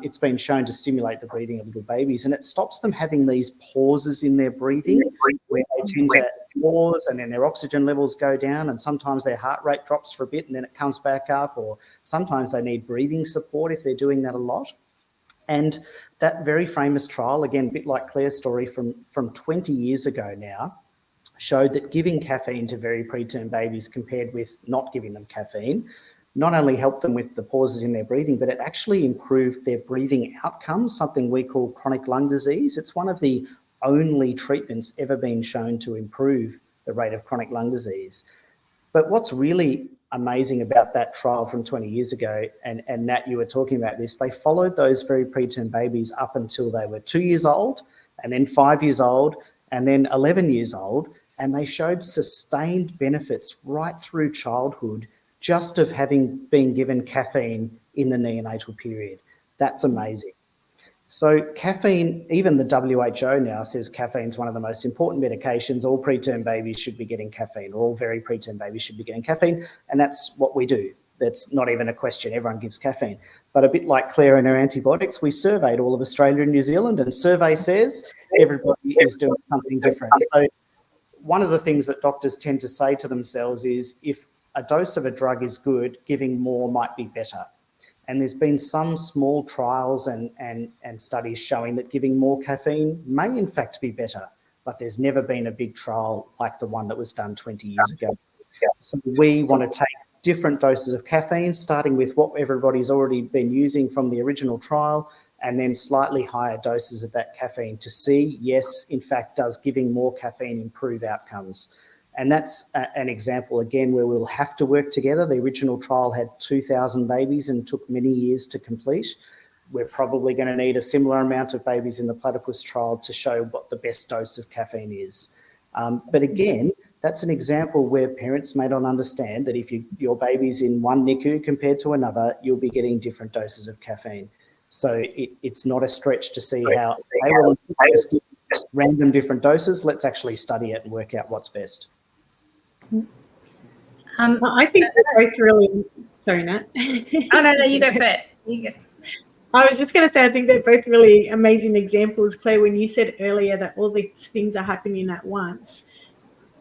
D: It's been shown to stimulate the breathing of little babies, and it stops them having these pauses in their breathing where they tend to pause and then their oxygen levels go down, and sometimes their heart rate drops for a bit and then it comes back up, or sometimes they need breathing support if they're doing that a lot. And that very famous trial, again, a bit like Claire's story from 20 years ago now, showed that giving caffeine to very preterm babies compared with not giving them caffeine not only helped them with the pauses in their breathing, but it actually improved their breathing outcomes, something we call chronic lung disease. It's one of the only treatments ever been shown to improve the rate of chronic lung disease. But what's really amazing about that trial from 20 years ago, and Nat, you were talking about this, they followed those very preterm babies up until they were 2 years old, and then 5 years old, and then 11 years old, and they showed sustained benefits right through childhood just of having been given caffeine in the neonatal period. That's amazing. So caffeine, even the WHO now says caffeine is one of the most important medications. All preterm babies should be getting caffeine, or all very preterm babies should be getting caffeine, and that's what we do. That's not even a question. Everyone gives caffeine. But a bit like Claire and her antibiotics, we surveyed all of Australia and New Zealand, and survey says everybody is doing something different. So one of the things that doctors tend to say to themselves is, if a dose of a drug is good, giving more might be better. And there's been some small trials and studies showing that giving more caffeine may in fact be better, but there's never been a big trial like the one that was done 20 years ago. So we want to take different doses of caffeine, starting with what everybody's already been using from the original trial, and then slightly higher doses of that caffeine to see, yes, in fact, does giving more caffeine improve outcomes? And that's an example, again, where we'll have to work together. The original trial had 2,000 babies and took many years to complete. We're probably going to need a similar amount of babies in the platypus trial to show what the best dose of caffeine is. But again, that's an example where parents may not understand that if your baby's in one NICU compared to another, you'll be getting different doses of caffeine. So it's not a stretch to see how they will just give random different doses. Let's actually study it and work out what's best.
A: I think they're both really... Sorry, Nat.
F: Oh, no, you go first. You go.
A: I was just going to say, I think they're both really amazing examples, Claire, when you said earlier that all these things are happening at once.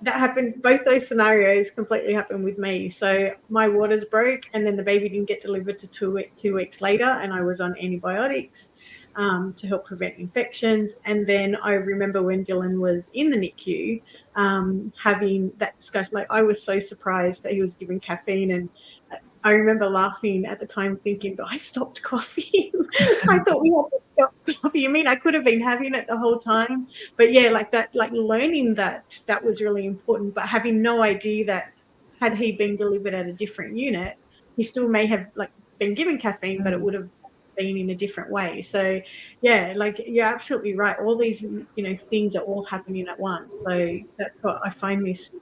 A: That happened, both those scenarios completely happened with me. So my waters broke, and then the baby didn't get delivered to 2 weeks later, and I was on antibiotics to help prevent infections. And then I remember when Dylan was in the NICU, having that discussion. Like, I was so surprised that he was given caffeine, and I remember laughing at the time, thinking, but I stopped coffee. I thought we had to stop coffee. I mean, I could have been having it the whole time. But yeah, like that, like learning that was really important, but having no idea that had he been delivered at a different unit, he still may have like been given caffeine, but it would have been in a different way. So yeah, like you're absolutely right. All these, things are all happening at once. So that's what I find this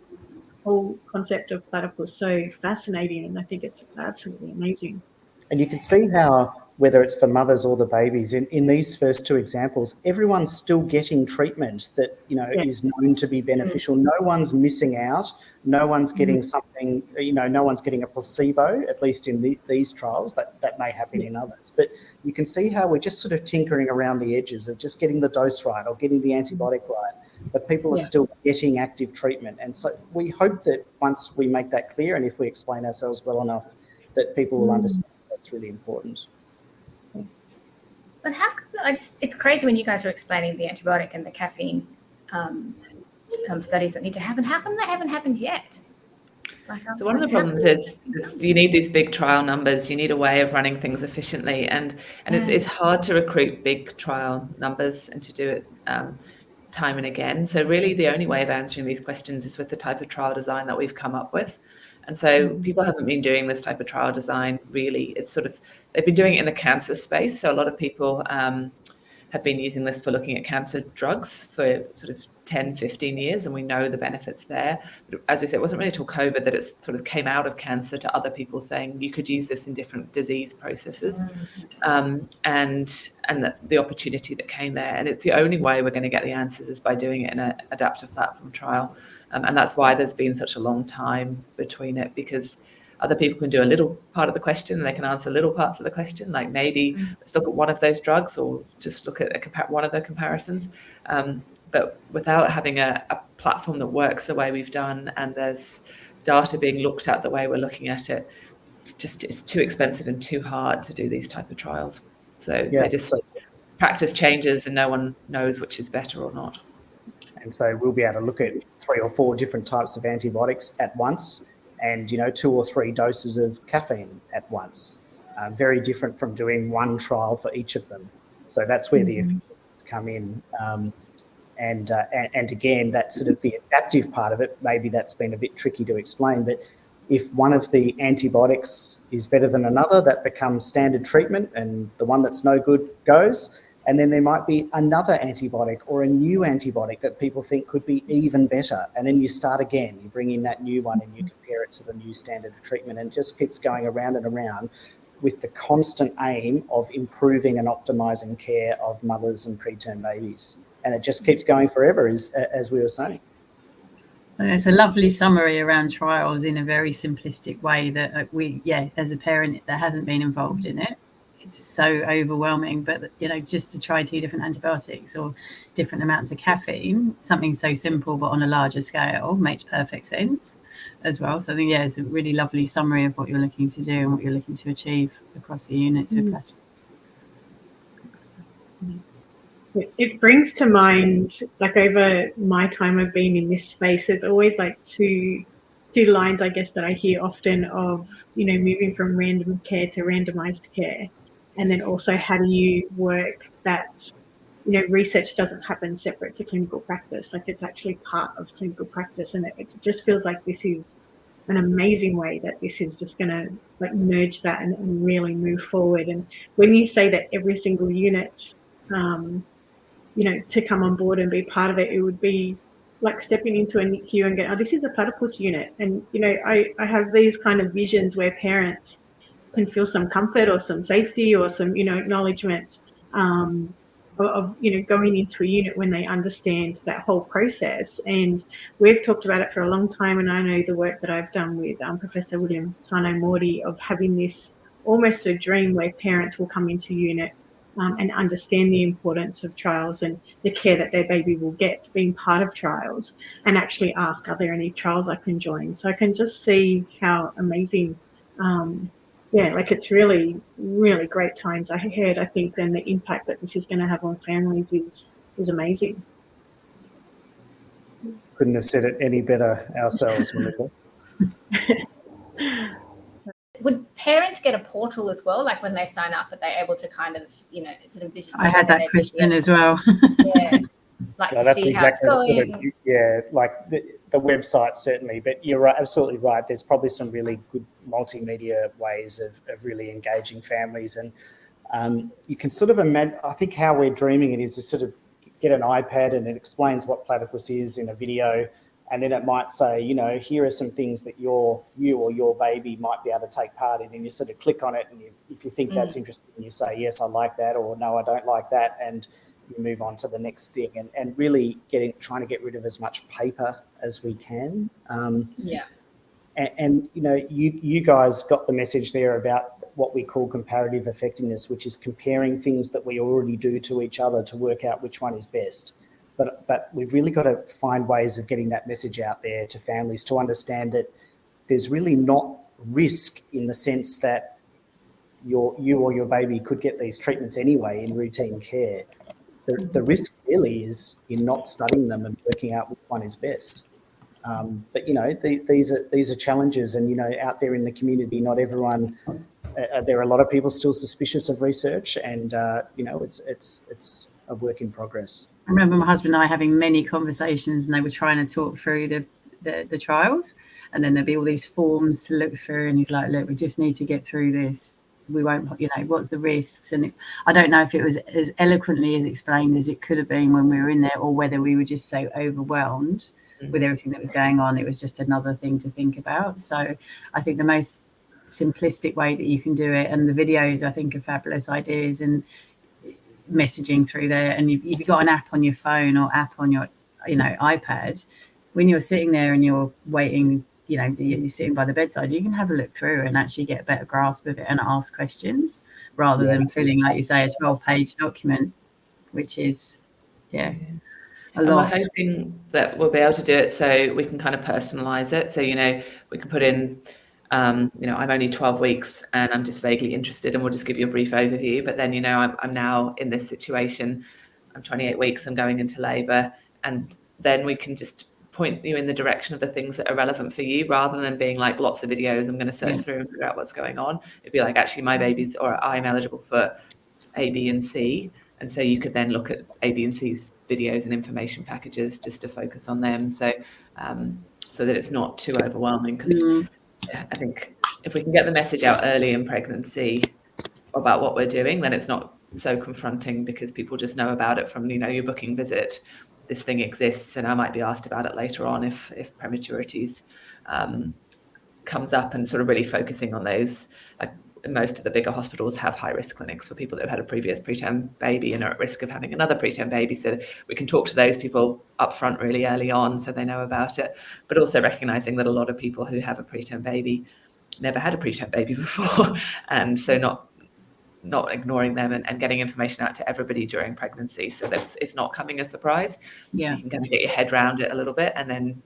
A: whole concept of platypus so fascinating, and I think it's absolutely amazing.
D: And you can see how, whether it's the mothers or the babies, in these first two examples, everyone's still getting treatment that is known to be beneficial. No one's missing out. No one's getting something. No one's getting a placebo. At least in these trials, that may happen in others. But you can see how we're just sort of tinkering around the edges of just getting the dose right or getting the antibiotic right. But people are still getting active treatment. And so we hope that once we make that clear, and if we explain ourselves well enough, that people will understand that's really important.
F: But how come it's crazy when you guys are explaining the antibiotic and the caffeine studies that need to happen. How come they haven't happened yet?
E: So one of the problems is you need these big trial numbers. You need a way of running things efficiently, and it's hard to recruit big trial numbers and to do it time and again. So really the only way of answering these questions is with the type of trial design that we've come up with. And so people haven't been doing this type of trial design really. It's sort of, they've been doing it in the cancer space. So a lot of people have been using this for looking at cancer drugs for sort of 10, 15 years, and we know the benefits there. But as we said, it wasn't really until COVID that it sort of came out of cancer to other people saying you could use this in different disease processes, and the opportunity that came there. And it's the only way we're going to get the answers is by doing it in an adaptive platform trial. And that's why there's been such a long time between it, because other people can do a little part of the question and they can answer little parts of the question, like maybe let's look at one of those drugs or just look at one of the comparisons. But without having a platform that works the way we've done and there's data being looked at the way we're looking at it, it's too expensive and too hard to do these type of trials. So practice changes and no one knows which is better or not.
D: And so we'll be able to look at 3 or 4 different types of antibiotics at once, and 2 or 3 doses of caffeine at once. Very different from doing one trial for each of them. So that's where the efficiencies come in. And again, that's sort of the adaptive part of it. Maybe that's been a bit tricky to explain, but if one of the antibiotics is better than another, that becomes standard treatment, and the one that's no good goes. And then there might be another antibiotic or a new antibiotic that people think could be even better. And then you start again, you bring in that new one and you compare it to the new standard of treatment, and it just keeps going around and around with the constant aim of improving and optimising care of mothers and preterm babies. And it just keeps going forever, as we were saying.
C: It's a lovely summary around trials in a very simplistic way that as a parent that hasn't been involved in it, it's so overwhelming. But, just to try 2 different antibiotics or different amounts of caffeine, something so simple but on a larger scale, makes perfect sense as well. So I think, it's a really lovely summary of what you're looking to do and what you're looking to achieve across the units with Platypus.
A: It brings to mind, like, over my time I've been in this space, there's always like two lines, I guess, that I hear often of, moving from random care to randomized care. And then also, how do you work that, research doesn't happen separate to clinical practice? Like, it's actually part of clinical practice. And it just feels like this is an amazing way that this is just going to like merge that and really move forward. And when you say that every single unit, to come on board and be part of it, it would be like stepping into a NICU and go, oh, this is a platypus unit. And, I have these kind of visions where parents can feel some comfort or some safety or some, acknowledgement of going into a unit when they understand that whole process. And we've talked about it for a long time. And I know the work that I've done with Professor William Tano-Morty of having this almost a dream where parents will come into unit and understand the importance of trials and the care that their baby will get being part of trials, and actually ask, are there any trials I can join? So I can just see how amazing, like, it's really, really great times ahead, I think, and the impact that this is going to have on families is amazing.
D: Couldn't have said it any better ourselves, Melinda.
F: Would parents get a portal as well? Like, when they sign up, are they able to kind of, sort of visualize?
C: I had that question as well.
F: Yeah. Like, to
D: that's
F: see
D: exactly
F: how it's going.
D: Sort of, like the website certainly, but you're right, absolutely right. There's probably some really good multimedia ways of really engaging families, and you can sort of imagine. I think how we're dreaming it is to sort of get an iPad and it explains what platypus is in a video, and then it might say, here are some things that you or your baby might be able to take part in, and you sort of click on it, and if you think that's interesting, you say, yes, I like that, or no, I don't like that, and you move on to the next thing, and really trying to get rid of as much paper as we can. And you guys got the message there about what we call comparative effectiveness, which is comparing things that we already do to each other to work out which one is best. But we've really got to find ways of getting that message out there to families to understand that there's really not risk in the sense that you or your baby could get these treatments anyway in routine care. The risk really is in not studying them and working out which one is best. But these are challenges, and out there in the community, not everyone. There are a lot of people still suspicious of research, and it's a work in progress.
C: I remember my husband and I having many conversations, and they were trying to talk through the trials, and then there'd be all these forms to look through, and he's like, look, we just need to get through this. We won't, what's the risks? And I don't know if it was as eloquently as explained as it could have been when we were in there, or whether we were just so overwhelmed with everything that was going on. It was just another thing to think about. So I think the most simplistic way that you can do it, and the videos, I think, are fabulous ideas, and messaging through there. And if you've got an app on your phone or app on your iPad, when you're sitting there and you're waiting, you're sitting by the bedside, you can have a look through and actually get a better grasp of it and ask questions, rather than feeling like you say a 12-page document, which is a lot.
E: We're hoping that we'll be able to do it so we can kind of personalize it. So we can put in I'm only 12 weeks and I'm just vaguely interested, and we'll just give you a brief overview. But then, I'm now in this situation. I'm 28 weeks, I'm going into labour, and then we can just point you in the direction of the things that are relevant for you, rather than being like lots of videos I'm going to search through and figure out what's going on. It'd be like, actually, my baby's, or I'm eligible for A, B, and C. And so you could then look at A, B, and C's videos and information packages just to focus on them. So that it's not too overwhelming, because I think if we can get the message out early in pregnancy about what we're doing, then it's not so confronting, because people just know about it from, your booking visit. This thing exists, and I might be asked about it later on if prematurities comes up, and sort of really focusing on those. Like most of the bigger hospitals have high-risk clinics for people that have had a previous preterm baby and are at risk of having another preterm baby. So we can talk to those people up front really early on so they know about it, but also recognising that a lot of people who have a preterm baby never had a preterm baby before, and so not ignoring them and getting information out to everybody during pregnancy so that it's not coming as a surprise.
C: Yeah.
E: You can kind of get your head around it a little bit, and then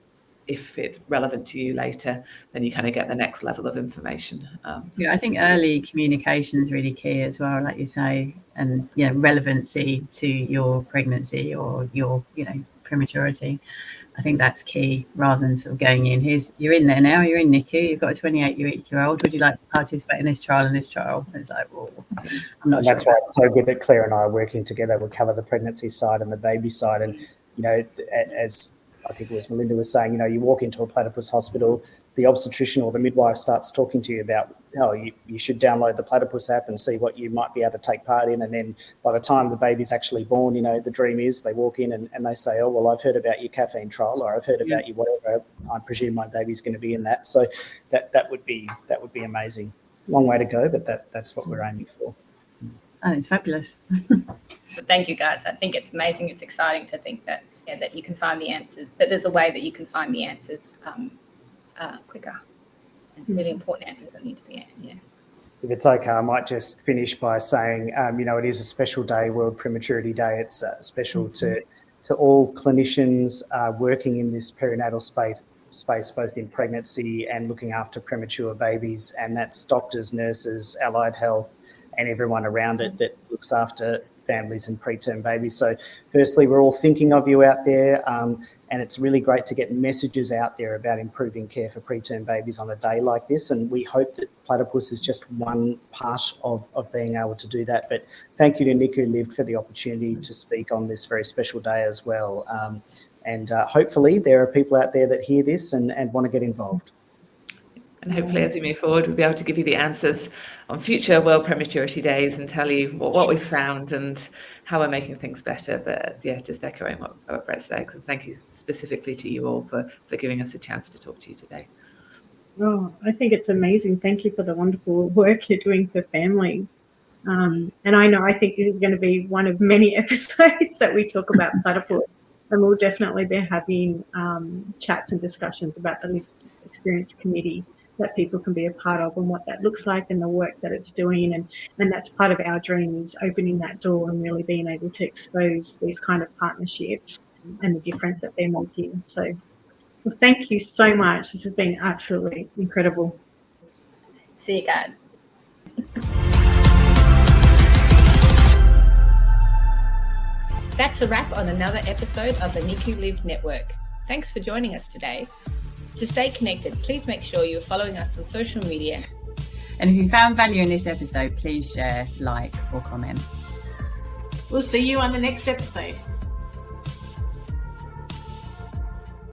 E: if it's relevant to you later, then you kind of get the next level of information.
C: I think early communication is really key as well, like you say, and relevancy to your pregnancy or your prematurity. I think that's key, rather than sort of going in, you're in there now, you're in NICU, you've got a 28-year-old, would you like to participate in this trial and this trial? And it's like, well, I'm not sure.
D: That's why it's so good that Claire and I are working together. We'll cover the pregnancy side and the baby side. And, as I think it was Melinda was saying, you walk into a Platypus hospital, the obstetrician or the midwife starts talking to you about, you should download the Platypus app and see what you might be able to take part in. And then by the time the baby's actually born, the dream is they walk in and they say, oh, well, I've heard about your caffeine trial, or I've heard about you whatever. I presume my baby's going to be in that. So that would be amazing. Long way to go, but that's what we're aiming for.
C: Oh, it's fabulous.
F: But thank you, guys. I think it's amazing. It's exciting to think that that you can find the answers, that there's a way that you can find the answers quicker, and really important answers that need to be
D: If it's okay, I might just finish by saying, it is a special day, World Prematurity Day. It's special to all clinicians working in this perinatal space, both in pregnancy and looking after premature babies, and that's doctors, nurses, allied health, and everyone around it that looks after families and preterm babies. So firstly, we're all thinking of you out there, and it's really great to get messages out there about improving care for preterm babies on a day like this. And we hope that Platypus is just one part of being able to do that. But thank you to NICU Lived for the opportunity to speak on this very special day as well. And hopefully there are people out there that hear this and want to get involved.
E: And hopefully as we move forward, we'll be able to give you the answers on future World Prematurity Days and tell you what we've found and how we're making things better. But just echoing what Brett said, and thank you specifically to you all for giving us a chance to talk to you today.
A: Oh, I think it's amazing. Thank you for the wonderful work you're doing for families. And I think this is going to be one of many episodes that we talk about platypus. And we'll definitely be having chats and discussions about the Lived Experience Committee that people can be a part of and what that looks like and the work that it's doing. And that's part of our dream, is opening that door and really being able to expose these kind of partnerships and the difference that they're making. So well, thank you so much. This has been absolutely incredible.
F: See you guys.
B: That's a wrap on another episode of the NICU Lived Network. Thanks for joining us today. To stay connected, please make sure you're following us on social media.
C: And if you found value in this episode, please share, like, or comment.
A: We'll see you on the next episode.